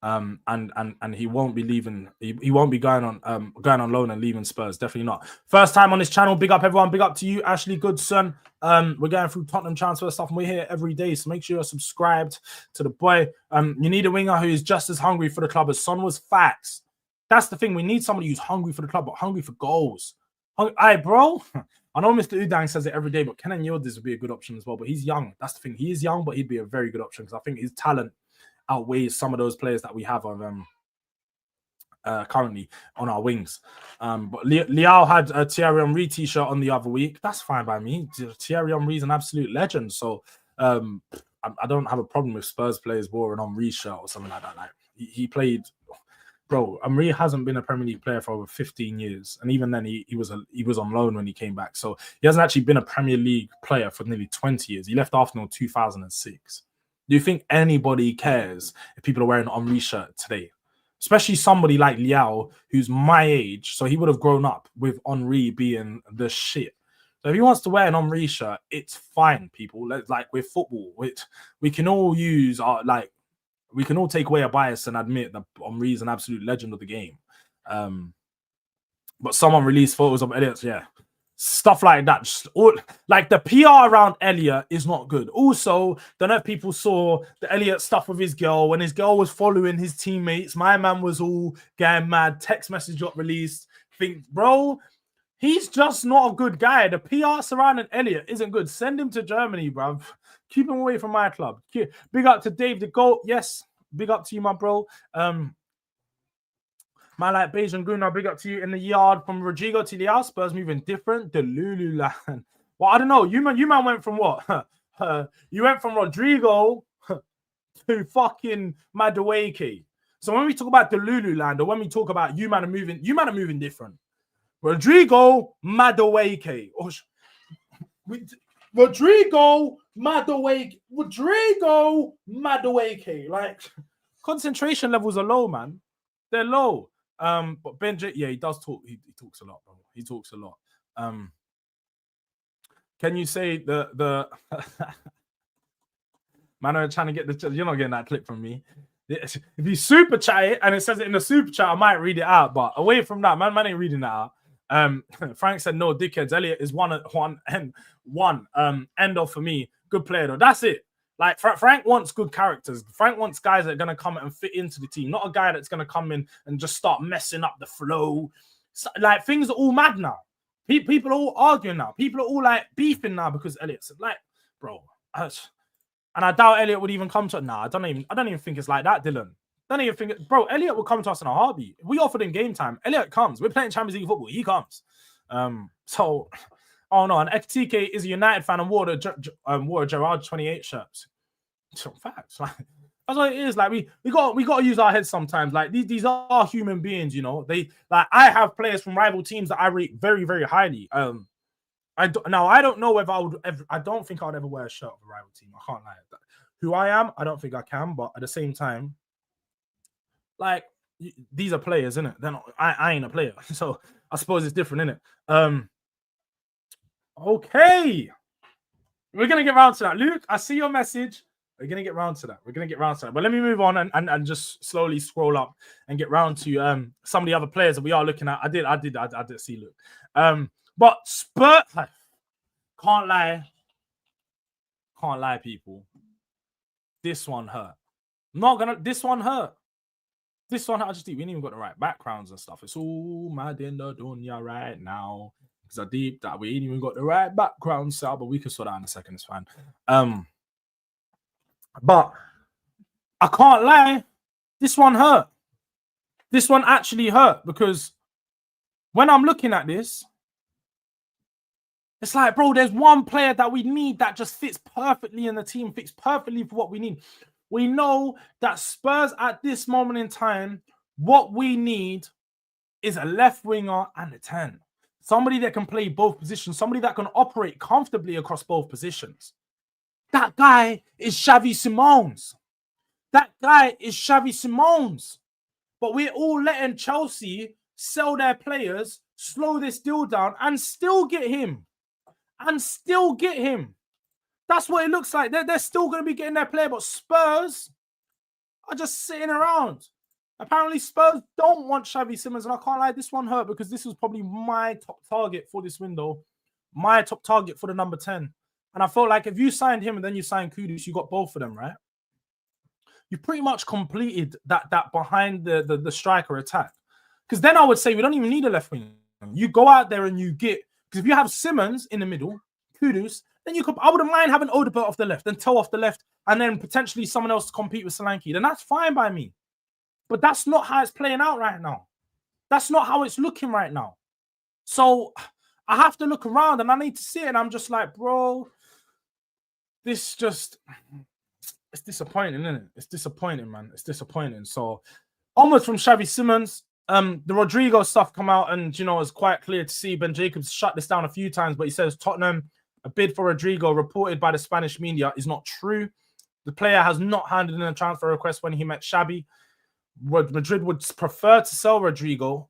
And he won't be leaving. He won't be going on loan and leaving Spurs. Definitely not. First time on this channel. Big up everyone. Big up to you, Ashley Goodson. We're going through Tottenham transfer stuff, and we're here every day. So make sure you're subscribed to the boy. You need a winger who is just as hungry for the club as Son was. Facts. That's the thing. We need somebody who's hungry for the club, but hungry for goals. Aye, bro. I know Mr. Udang says it every day, but Kenan Yildiz would be a good option as well. But he's young. That's the thing. He is young, but he'd be a very good option because I think his talent outweighs some of those players that we have on currently on our wings. But LEAO had a Thierry Henry t-shirt on the other week. That's fine by me. Thierry Henry is an absolute legend. So I don't have a problem with Spurs players wearing an Henry shirt or something like that. Like he played, bro. Henry hasn't been a Premier League player for over 15 years, and even then he was on loan when he came back. So he hasn't actually been a Premier League player for nearly 20 years. He left Arsenal in 2006. Do you think anybody cares if people are wearing an Henry shirt today? Especially somebody like LEAO, who's my age, so he would have grown up with Henry being the shit. So if he wants to wear an Henry shirt, it's fine, people. Like with football, we can all use we can all take away a bias and admit that Henry is an absolute legend of the game. But someone released photos of Elliott, yeah. Stuff like that, just all like the PR around Elliott is not good. Also, don't know if people saw the Elliott stuff with his girl when his girl was following his teammates. My man was all getting mad. Text message got released. Think, bro, he's just not a good guy. The PR surrounding Elliott isn't good. Send him to Germany, bro. Keep him away from my club. Big up to Dave the GOAT. Yes, big up to you, my bro. Man like Beijing Guna, big up to you in the yard from Rodrigo to the Spurs moving different. The Lululand. Well, I don't know. You man went from what? You went from Rodrigo to fucking Madueke. So when we talk about the Lululand, or when we talk about you man are moving different. Rodrigo Madueke. Rodrigo Madueke. Like concentration levels are low, man. They're low. But Benji, yeah, he does talk. He talks a lot, bro. He talks a lot. Can you say the man are trying to get the, you're not getting that clip from me. If you super chat it and it says it in the super chat, I might read it out. But away from that, man ain't reading that out. Frank said no, dickheads. Elliot is one end off for me. Good player though. That's it. Like Frank wants good characters. Frank wants guys that are gonna come and fit into the team, not a guy that's gonna come in and just start messing up the flow. So, like things are all mad now. People are all arguing now. People are all like beefing now because Elliot's like, bro. And I doubt Elliot would even come to it. Nah, I don't even think it's like that, Dylan. Don't even think bro, Elliot will come to us in a heartbeat. If we offered him game time, Elliot comes. We're playing Champions League football. He comes. So oh no, and FTK is a United fan and wore Gerard 28 shirts. So facts. Like, that's what it is. Like we got to use our heads sometimes. Like these are human beings, you know. They like I have players from rival teams that I rate very, very highly. I don't know whether I would ever. I don't think I would ever wear a shirt of a rival team. I can't lie. Who I am, I don't think I can. But at the same time, like these are players, isn't it? They're not. I ain't a player, so I suppose it's different, innit? Okay, we're gonna get round to that. Luke, I see your message. We're gonna get round to that. But let me move on and just slowly scroll up and get round to some of the other players that we are looking at. I did see Luke. But Spurs, can't lie, people. This one hurt. This one hurt. We ain't even got the right backgrounds and stuff. It's all mad in the dunya right now. Because I deep that we ain't even got the right background set, but we can sort that in a second. It's fine. But I can't lie. This one hurt. This one actually hurt because when I'm looking at this, it's like, bro, there's one player that we need that just fits perfectly in the team, fits perfectly for what we need. We know that Spurs at this moment in time, what we need is a left winger and a 10. Somebody that can play both positions, somebody that can operate comfortably across both positions. That guy is Xavi Simons. But we're all letting Chelsea sell their players, slow this deal down, and still get him. That's what it looks like. They're still going to be getting their player, but Spurs are just sitting around. Apparently, Spurs don't want Xavi Simons, and I can't lie, this one hurt because this was probably my top target for this window, my top target for the number 10. And I felt like if you signed him and then you signed Kudus, you got both of them, right? You pretty much completed that behind the striker attack. Because then I would say we don't even need a left wing. You go out there and you get, because if you have Simons in the middle, Kudus, then I wouldn't mind having Odegaard off the left and Toe off the left, and then potentially someone else to compete with Solanke. Then that's fine by me. But that's not how it's playing out right now. That's not how it's looking right now. So I have to look around and I need to see it. And I'm just like, bro, it's disappointing, isn't it? It's disappointing, man. It's disappointing. So almost from Xavi Simons, the Rodrigo stuff come out and, you know, it's quite clear to see Ben Jacobs shut this down a few times, but he says Tottenham, a bid for Rodrigo reported by the Spanish media is not true. The player has not handed in a transfer request when he met Xavi. Madrid would prefer to sell Rodrigo.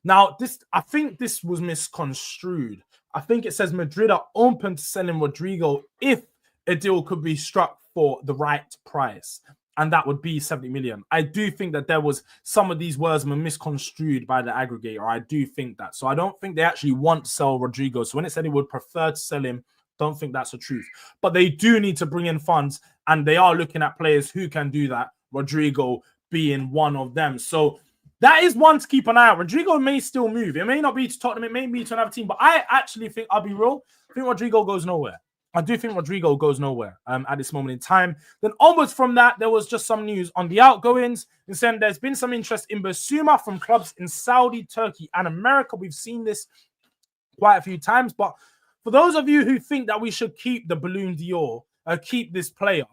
Now, I think this was misconstrued. I think it says Madrid are open to selling Rodrigo if a deal could be struck for the right price, and that would be 70 million. I do think that there was some of these words were misconstrued by the aggregator. I do think that. So I don't think they actually want to sell Rodrigo. So when it said it would prefer to sell him, don't think that's the truth. But they do need to bring in funds, and they are looking at players who can do that, Rodrigo being one of them. So that is one to keep an eye out. Rodrigo may still move. It may not be to Tottenham. It may be to another team. But I actually think, I'll be real, I think Rodrigo goes nowhere. I do think Rodrigo goes nowhere at this moment in time. Then onwards from that, there was just some news on the outgoings. And saying there's been some interest in Basuma from clubs in Saudi, Turkey, and America. We've seen this quite a few times. But for those of you who think that we should keep the Balloon Dior, keep this player,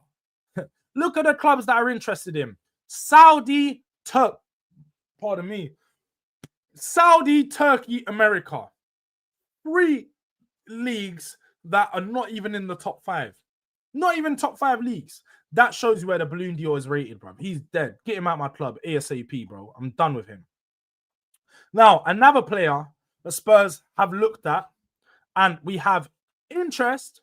look at the clubs that are interested in. Saudi, Turkey, America. 3 leagues that are not even in the top 5. Not even top 5 leagues. That shows you where the Balloon Dior is rated, bro. He's dead. Get him out of my club ASAP, bro. I'm done with him. Now, another player that Spurs have looked at And we have interest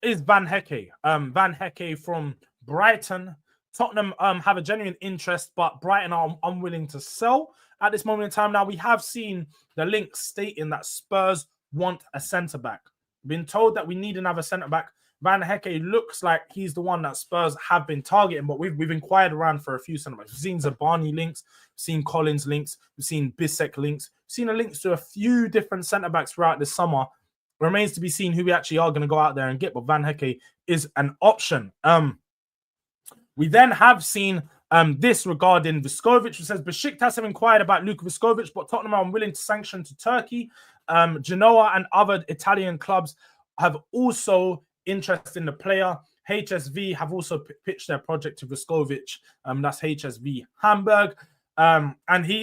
is Van Hecke. Van Hecke from Brighton. Tottenham have a genuine interest, but Brighton are unwilling to sell at this moment in time. Now, we have seen the links stating that Spurs want a centre-back. Been told that we need another centre-back. Van Hecke looks like he's the one that Spurs have been targeting, but we've inquired around for a few centre-backs. We've seen Zabani links, we've seen Collins links, we've seen Bissek links, we've seen links to a few different centre-backs throughout this summer. Remains to be seen who we actually are going to go out there and get, but Van Hecke is an option. We then have seen this regarding Viskovic, which says Besiktas have inquired about Luka Viskovic, but Tottenham are unwilling to sanction to Turkey. Genoa and other Italian clubs have also interest in the player. HSV have also pitched their project to Viskovic. That's HSV Hamburg. And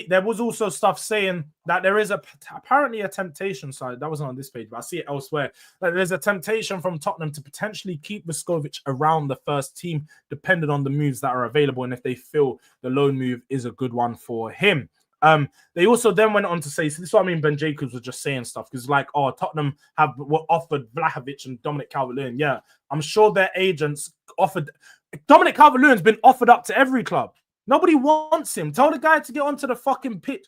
there was also stuff saying that there is apparently a temptation. Sorry, that wasn't on this page, but I see it elsewhere. That there's a temptation from Tottenham to potentially keep Viskovic around the first team, depending on the moves that are available and if they feel the loan move is a good one for him. They also then went on to say, so this is what I mean, Ben Jacobs was just saying stuff, because like, oh, Tottenham were offered Vlahovic and Dominic Calvert-Lewin. Yeah, I'm sure their agents offered. Dominic Calvert-Lewin's been offered up to every club. Nobody wants him. Tell the guy to get onto the fucking pitch,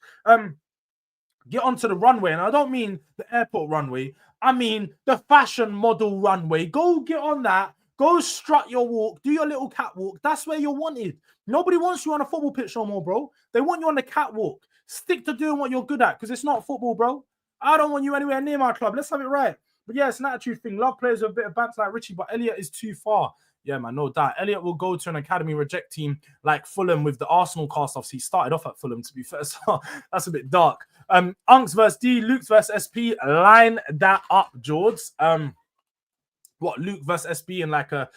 get onto the runway. And I don't mean the airport runway. I mean the fashion model runway. Go get on that. Go strut your walk. Do your little catwalk. That's where you're wanted. Nobody wants you on a football pitch no more, bro. They want you on the catwalk. Stick to doing what you're good at, because it's not football, bro. I don't want you anywhere near my club. Let's have it right. But yeah, it's an attitude thing. Love players with a bit of banter like Richie, but Elliot is too far. Yeah, man, no doubt. Elliot will go to an academy reject team like Fulham with the Arsenal cast-offs. He started off at Fulham, to be fair, so that's a bit dark. Unks versus D, Luke versus SP. Line that up, Jords. What, Luke versus SP in like a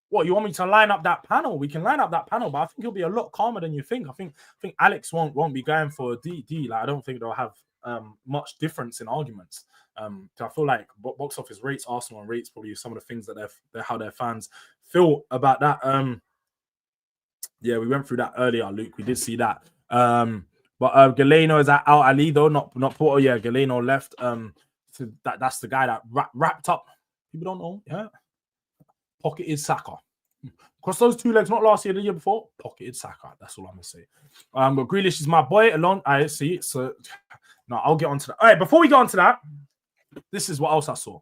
what, you want me to line up that panel? We can line up that panel, but I think he'll be a lot calmer than you think. I think Alex won't be going for D. Like, I don't think they'll have much difference in arguments. I feel like box office rates, Arsenal and rates, probably some of the things that how their fans feel about that. Yeah, we went through that earlier, Luke. We did see that. But Galeno is out Ali though, not Porto. Yeah, Galeno left. So that's the guy that wrapped up. People don't know. Yeah, pocketed Saka. Across those two legs, not last year, the year before. Pocketed Saka. That's all I'm gonna say. But Grealish is my boy. Alone, I see. So no, I'll get onto that. All right, before we get onto that. This is what else I saw.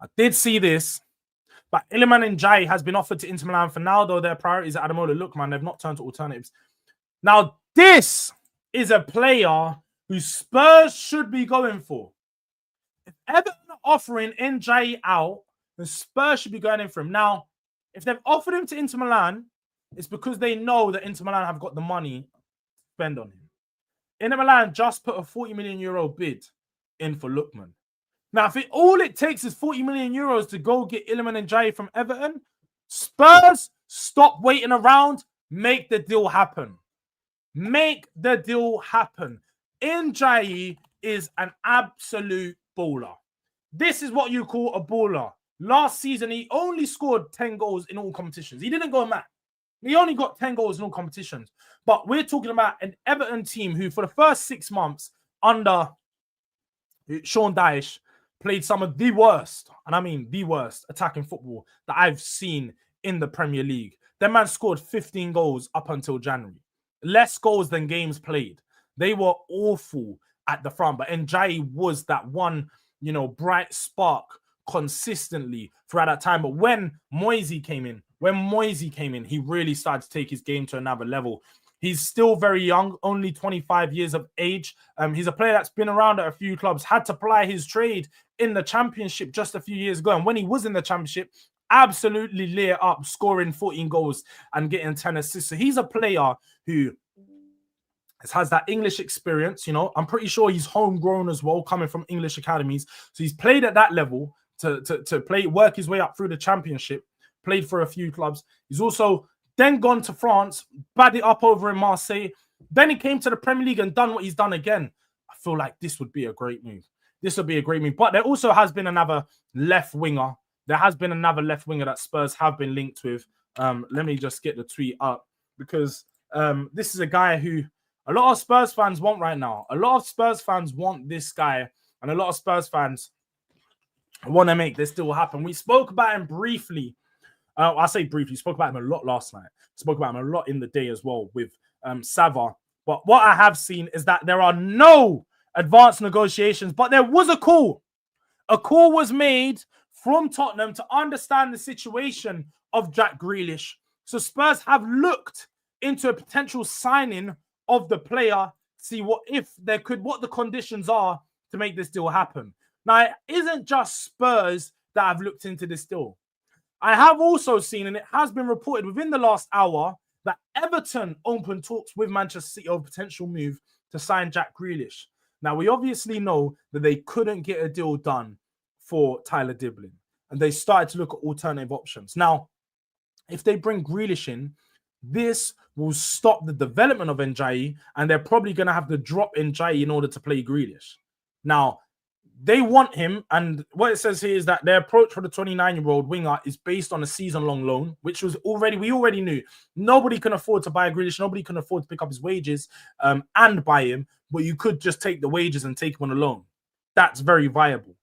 I did see this, but Iliman Ndiaye has been offered to Inter Milan for now, though their priorities at Ademola. Look, man, they've not turned to alternatives. Now, this is a player who Spurs should be going for. If Everton are offering Ndiaye out, then Spurs should be going in for him. Now, if they've offered him to Inter Milan, it's because they know that Inter Milan have got the money to spend on him. Inter Milan just put a 40 million euro bid in for Lookman. Now, if all it takes is 40 million euros to go get Iliman Ndiaye from Everton, Spurs, stop waiting around, make the deal happen. Make the deal happen. Ndiaye is an absolute baller. This is what you call a baller. Last season, he only scored 10 goals in all competitions. He didn't go mad. He only got 10 goals in all competitions. But we're talking about an Everton team who, for the first 6 months under Sean Dyche, played some of the worst, and I mean the worst, attacking football that I've seen in the Premier League. That man scored 15 goals up until January. Less goals than games played. They were awful at the front, but Ndiaye was that one, bright spark consistently throughout that time. But when Moisey came in, he really started to take his game to another level. He's still very young, only 25 years of age. He's a player that's been around at a few clubs, had to ply his trade in the Championship just a few years ago. And when he was in the Championship, absolutely lit up, scoring 14 goals and getting 10 assists. So he's a player who has that English experience. I'm pretty sure he's homegrown as well, coming from English academies. So he's played at that level to work his way up through the Championship, played for a few clubs. He's also then gone to France, bad it up over in Marseille. Then he came to the Premier League and done what he's done again. I feel like this would be a great move. But there also has been another left winger. There has been another left winger that Spurs have been linked with. Let me just get the tweet up, because this is a guy who a lot of Spurs fans want right now. A lot of Spurs fans want this guy and a lot of Spurs fans want to make this deal happen. We spoke about him briefly. I say briefly, spoke about him a lot last night. Spoke about him a lot in the day as well with Sava. But what I have seen is that there are no advanced negotiations, but there was a call. A call was made from Tottenham to understand the situation of Jack Grealish. So Spurs have looked into a potential signing of the player, see what the conditions are to make this deal happen. Now, it isn't just Spurs that have looked into this deal. I have also seen, and it has been reported within the last hour, that Everton opened talks with Manchester City of a potential move to sign Jack Grealish. Now, we obviously know that they couldn't get a deal done for Tyler Diblin, and they started to look at alternative options. Now, if they bring Grealish in, this will stop the development of Ndiaye, and they're probably going to have to drop Ndiaye in order to play Grealish. Now, they want him, and what it says here is that their approach for the 29-year-old winger is based on a season-long loan, which we already knew. Nobody can afford to buy Grealish. Nobody can afford to pick up his wages and buy him, but you could just take the wages and take him on a loan. That's very viable.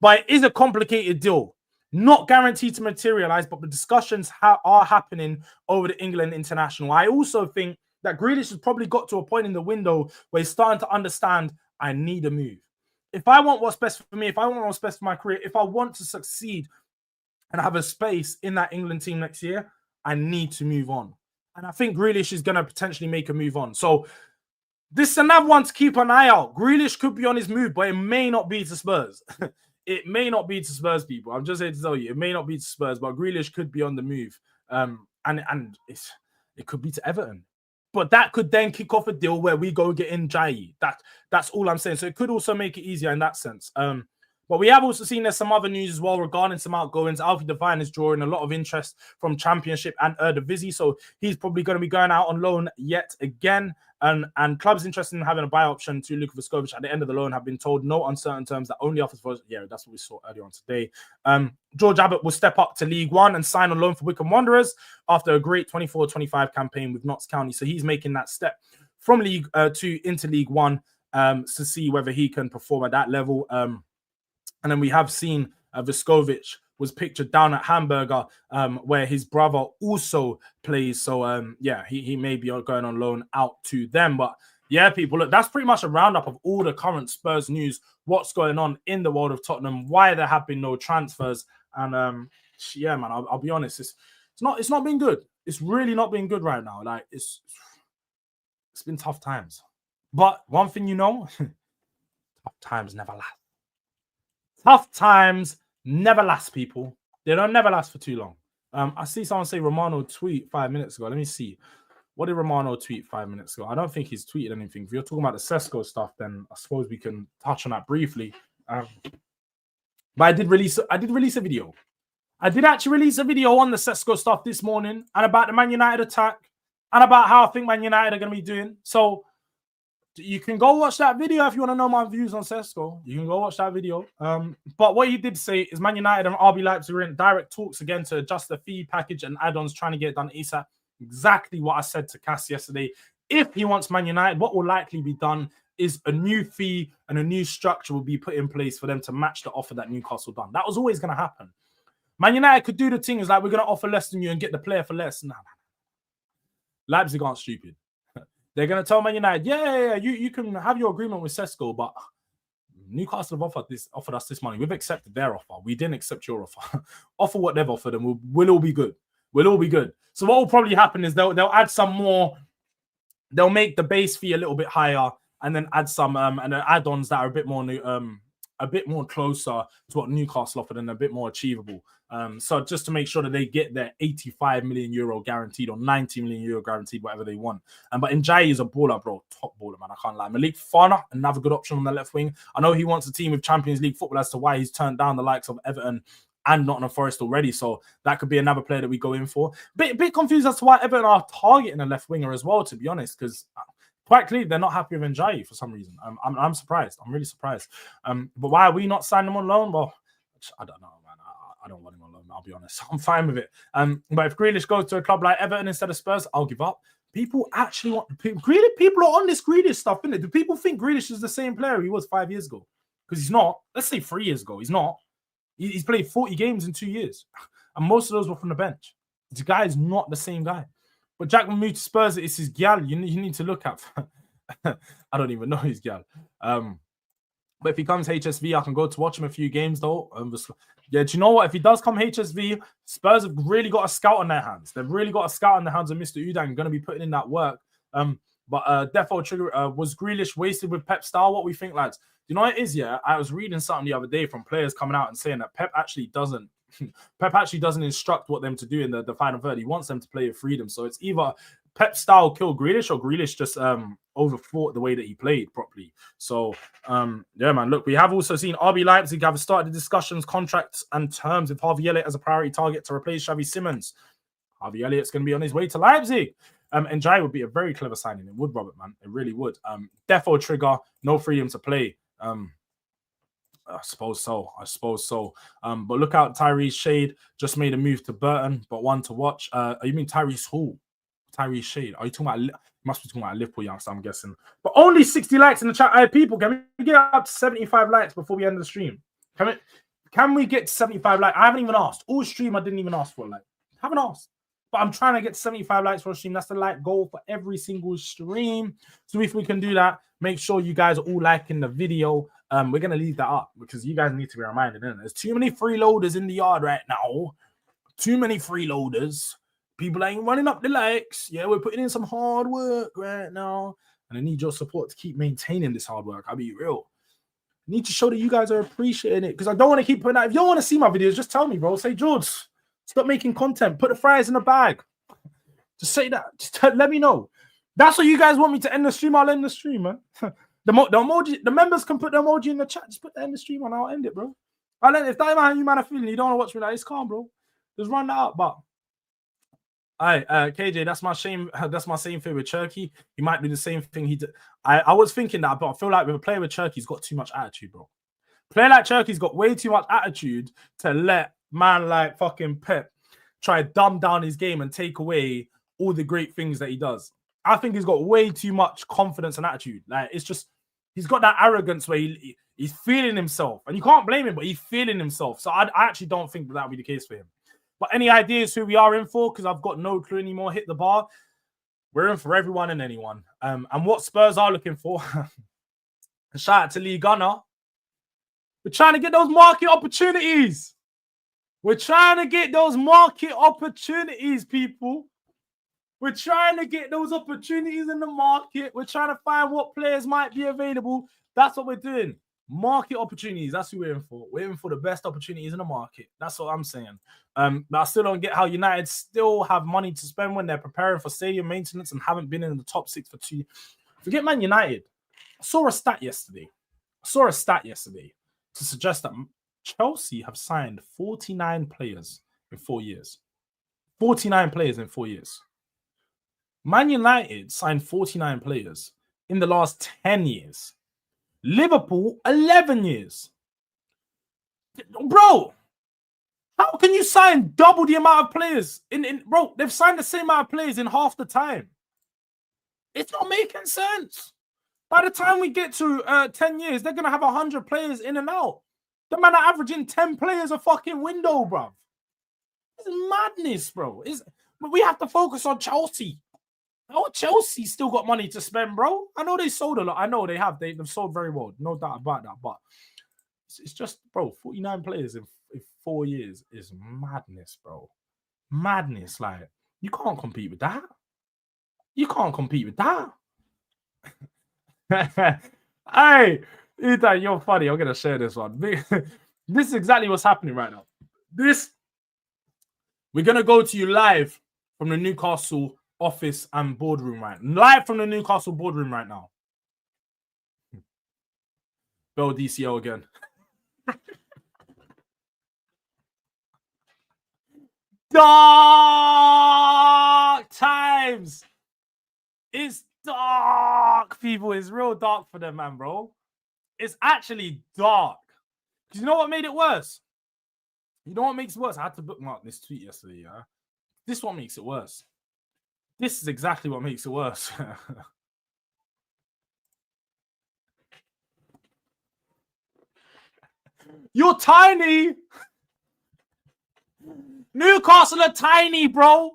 But it is a complicated deal. Not guaranteed to materialize, but the discussions are happening over the England international. I also think that Grealish has probably got to a point in the window where he's starting to understand, I need a move. If I want what's best for me, if I want what's best for my career, if I want to succeed and have a space in that England team next year, I need to move on. And I think Grealish is going to potentially make a move on. So this is another one to keep an eye out. Grealish could be on his move, but it may not be to Spurs. It may not be to Spurs, people. I'm just here to tell you, it may not be to Spurs, but Grealish could be on the move. And it could be to Everton. But that could then kick off a deal where we go get Ndiaye. That's all I'm saying. So it could also make it easier in that sense. But we have also seen there's some other news as well regarding some outgoings. Alfie Devine is drawing a lot of interest from Championship and Eredivisie. So he's probably going to be going out on loan yet again. And clubs interested in having a buy option to Luka Vuskovic at the end of the loan have been told no uncertain terms that only offers for... Yeah, that's what we saw earlier on today. George Abbott will step up to League One and sign on loan for Wycombe Wanderers after a great 24-25 campaign with Notts County. So he's making that step from League 2 into League One to see whether he can perform at that level. And then we have seen Vuskovic was pictured down at Hamburger, where his brother also plays. So, yeah, he may be going on loan out to them. But, yeah, people, look, that's pretty much a roundup of all the current Spurs news, what's going on in the world of Tottenham, why there have been no transfers. And, yeah, man, I'll be honest, it's not been good. It's really not been good right now. Like, it's been tough times. But one thing you know, tough times never last. Tough times never last, people. They don't never last for too long. I see someone say Romano tweet 5 minutes ago. Let me see. What did Romano tweet 5 minutes ago? I don't think he's tweeted anything. If you're talking about the Sesko stuff, then I suppose we can touch on that briefly. But I did release a video. I did actually release a video on the Sesko stuff this morning and about the Man United attack and about how I think Man United are going to be doing. So you can go watch that video if you want to know my views on Sesko. You can go watch that video. But what he did say is Man United and RB Leipzig are in direct talks again to adjust the fee package and add-ons, trying to get it done ASAP. Exactly what I said to Cass yesterday. If he wants Man United, what will likely be done is a new fee and a new structure will be put in place for them to match the offer that Newcastle done. That was always going to happen. Man United could do the thing is like, we're going to offer less than you and get the player for less. Nah. Leipzig aren't stupid. They're going to tell Man United, yeah, you can have your agreement with Sesko, but Newcastle have offered us this money. We've accepted their offer. We didn't accept your offer. Offer what they've offered, and we'll all be good. We'll all be good. So what will probably happen is they'll add some more. They'll make the base fee a little bit higher, and then add some and add-ons that are a bit more closer to what Newcastle offered and a bit more achievable. So just to make sure that they get their 85 million euro guaranteed or 90 million euro guaranteed, whatever they want. But Ndiaye is a baller, bro. Top baller, man. I can't lie. Malik Fana, another good option on the left wing. I know he wants a team with Champions League football as to why he's turned down the likes of Everton and Nottingham Forest already. So that could be another player that we go in for. Bit confused as to why Everton are targeting a left winger as well, to be honest, because quite clearly they're not happy with Ndiaye for some reason. I'm surprised. I'm really surprised. But why are we not signing him on loan? Well, I don't know, man. I don't want him on loan, I'll be honest. I'm fine with it. But if Grealish goes to a club like Everton instead of Spurs, I'll give up. People actually want... People are on this Grealish stuff, innit? Do people think Grealish is the same player he was 5 years ago? because he's not. Let's say 3 years ago, he's not. He's played 40 games in 2 years, and most of those were from the bench. The guy is not the same guy. But Jack moved to Spurs. It's his gal. You need to look at. I don't even know his gal. But if he comes HSV, I can go to watch him a few games though. Yeah, do you know what? If he does come HSV, Spurs have really got a scout on their hands. They've really got a scout on the hands of Mr. Udang, going to be putting in that work. But Defo Trigger was Grealish wasted with Pep style. What we think, lads? You know what it is? Yeah, I was reading something the other day from players coming out and saying that Pep actually doesn't instruct what them to do in the final third. He wants them to play with freedom. So it's either Pep style kill Grealish or Grealish just overthought the way that he played properly. So yeah, man. Look, we have also seen RB Leipzig have started discussions, contracts, and terms with Harvey Elliott as a priority target to replace Xavi Simons. Harvey Elliott's going to be on his way to Leipzig. And Jai would be a very clever signing. It would, Robert, man. It really would. Defo Trigger, no freedom to play. I suppose so. But look out, Tyrese Shade just made a move to Burton, but one to watch. You mean Tyrese Hall? Tyrese Shade. Are you talking about? You must be talking about Liverpool youngster, I'm guessing. But only 60 likes in the chat. Hey, people, can we get up to 75 likes before we end the stream? Can we get to 75 likes? I haven't even asked. All stream, I didn't even ask for a like. Haven't asked. But I'm trying to get 75 likes for a stream. That's the like goal for every single stream. So if we can do that, make sure you guys are all liking the video. We're going to leave that up because you guys need to be reminded. There's too many freeloaders in the yard right now. Too many freeloaders. People ain't running up the likes. Yeah, we're putting in some hard work right now. And I need your support to keep maintaining this hard work. I'll be real. I need to show that you guys are appreciating it because I don't want to keep putting out. If you don't want to see my videos, just tell me, bro. Say, Jords, stop making content. Put the fries in the bag. Just say that. Just let me know. That's what you guys want me to end the stream. I'll end the stream, man. The emoji, the members can put the emoji in the chat. Just put the end the stream and I'll end it, bro. I'll end it. If that man, you man are feeling, you don't want to watch me like it's calm, bro. Just run that up, but. All right, KJ, that's my shame. That's my same thing with Cherky. He might do the same thing he did. I was thinking that, but I feel like with a player with Cherky, he's got too much attitude, bro. Player like Cherky's got way too much attitude to let man like fucking Pep try to dumb down his game and take away all the great things that he does. I think he's got way too much confidence and attitude. Like it's just he's got that arrogance where he's feeling himself, and you can't blame him, but he's feeling himself. So I actually don't think that would be the case for him. But any ideas who we are in for? Because I've got no clue anymore. Hit the bar. We're in for everyone and anyone. And what Spurs are looking for. Shout out to Lee Gunner. We're trying to get those market opportunities. We're trying to get those market opportunities, people. We're trying to get those opportunities in the market. We're trying to find what players might be available. That's what we're doing. Market opportunities. That's who we're in for. We're in for the best opportunities in the market. That's what I'm saying. But I still don't get how United still have money to spend when they're preparing for stadium maintenance and haven't been in the top 6 for 2 years. Forget Man United. I saw a stat yesterday to suggest that Chelsea have signed 49 players in 4 years. 49 players in 4 years. Man United signed 49 players in the last 10 years. Liverpool, 11 years. Bro, how can you sign double the amount of players? Bro, they've signed the same amount of players in half the time. It's not making sense. By the time we get to 10 years, they're going to have 100 players in and out. The man are averaging 10 players a fucking window, bro. It's madness, bro. But we have to focus on Chelsea. Oh, Chelsea still got money to spend, bro. I know they sold a lot. I know they have. They've sold very well. No doubt about that. But it's just, bro, 49 players in 4 years is madness, bro. Madness. Like, you can't compete with that. You can't compete with that. Hey, Ethan, you're funny. I'm going to share this one. This is exactly what's happening right now. We're going to go to you live from the Newcastle office and boardroom live from the Newcastle boardroom right now. Bell DCO again. Dark times. It's dark, people. It's real dark for them, man, bro. It's actually dark. Because you know what made it worse? You know what makes it worse? I had to bookmark this tweet yesterday, yeah? This one makes it worse. This is exactly what makes it worse. You're tiny. Newcastle are tiny, bro.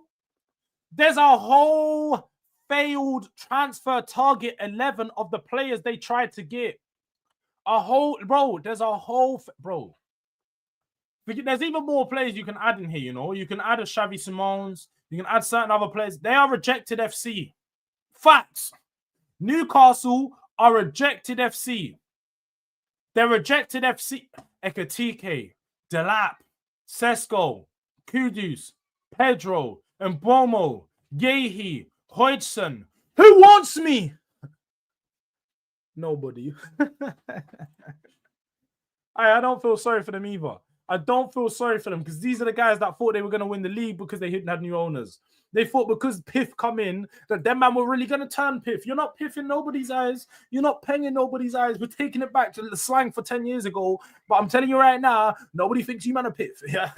There's a whole failed transfer target 11 of the players they tried to get. A whole, bro, there's a whole, bro. There's even more players you can add in here, you know. You can add a Xavi Simons. You can add certain other players. They are rejected FC. Facts. Newcastle are rejected FC. They're rejected FC. Ekatike, Delap, Sesko, Kudus, Pedro, Mbomo, Yehi, Hodgson. Who wants me? Nobody. I don't feel sorry for them either. I don't feel sorry for them because these are the guys that thought they were going to win the league because they had new owners. They thought because Piff come in that them man were really going to turn Piff. You're not piffing nobody's eyes. You're not penging nobody's eyes. We're taking it back to the slang for 10 years ago. But I'm telling you right now, nobody thinks you man are Piff. Yeah,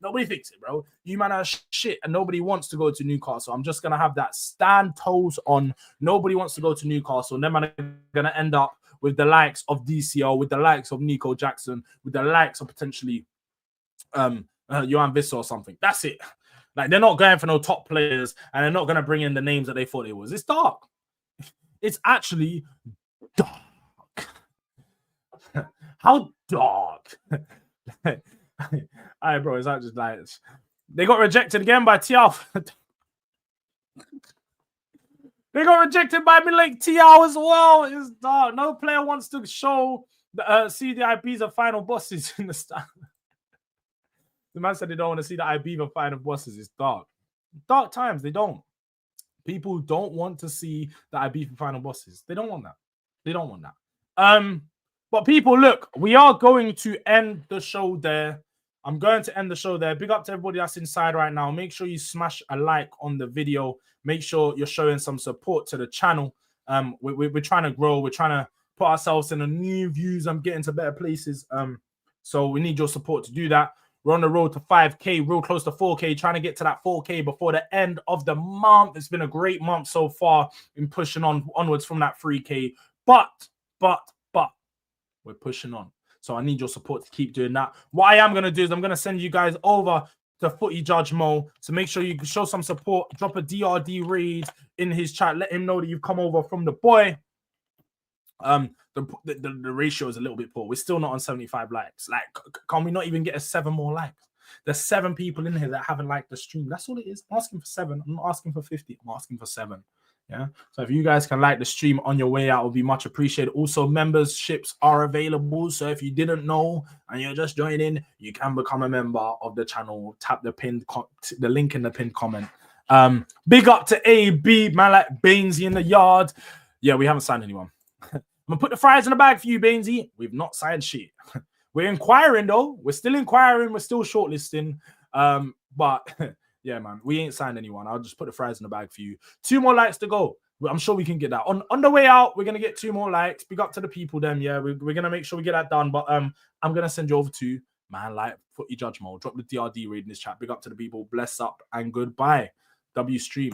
nobody thinks it, bro. You man are shit and nobody wants to go to Newcastle. I'm just going to have that stand toes on. Nobody wants to go to Newcastle. And them man are going to end up with the likes of DCL, with the likes of Nico Jackson, with the likes of potentially Johan Vissa or something. That's it. Like, they're not going for no top players, and they're not going to bring in the names that they thought it was. It's dark. It's actually dark. How dark? All right, bro, it's actually like they got rejected again by Tiao. They got rejected by Milik Tiao as well. It's dark. No player wants to show the CDIBs are final bosses in the stand. The man said they don't want to see the Ibiza final bosses. It's dark. Dark times. They don't. People don't want to see the Ibiza final bosses. They don't want that. They don't want that. But people, look, we are going to end the show there. I'm going to end the show there. Big up to everybody that's inside right now. Make sure you smash a like on the video. Make sure you're showing some support to the channel. We're trying to grow. We're trying to put ourselves in a new views. I'm getting to better places. So we need your support to do that. We're on the road to 5K, real close to 4K, trying to get to that 4K before the end of the month. It's been a great month so far in pushing onwards from that 3K. But we're pushing on. So I need your support to keep doing that. What I am going to do is I'm going to send you guys over to Footy Judge Mo. So make sure you show some support. Drop a DRD raid in his chat. Let him know that you've come over from the boy. The ratio is a little bit poor. We're still not on 75 likes. Like, can we not even get 7 more likes? There's 7 people in here that haven't liked the stream. That's all it is. I'm asking for 7. I'm not asking for 50. I'm asking for 7. Yeah. So if you guys can like the stream on your way out, it will be much appreciated. Also, memberships are available. So if you didn't know and you're just joining, you can become a member of the channel. Tap the link in the pinned comment. Big up to AB, man, like Bainesy in the yard. Yeah, we haven't signed anyone. I'm gonna put the fries in the bag for you, Bainesy. We've not signed shit. We're inquiring though. We're still inquiring. We're still shortlisting. But yeah, man, we ain't signed anyone. I'll just put the fries in the bag for you. 2 more likes to go. I'm sure we can get that. On the way out, we're gonna get 2 more likes. Big up to the people then. Yeah, we're gonna make sure we get that done. But I'm gonna send you over to man like Footy Judge Mo. Drop the DRD raid in this chat. Big up to the people. Bless up and goodbye. W stream.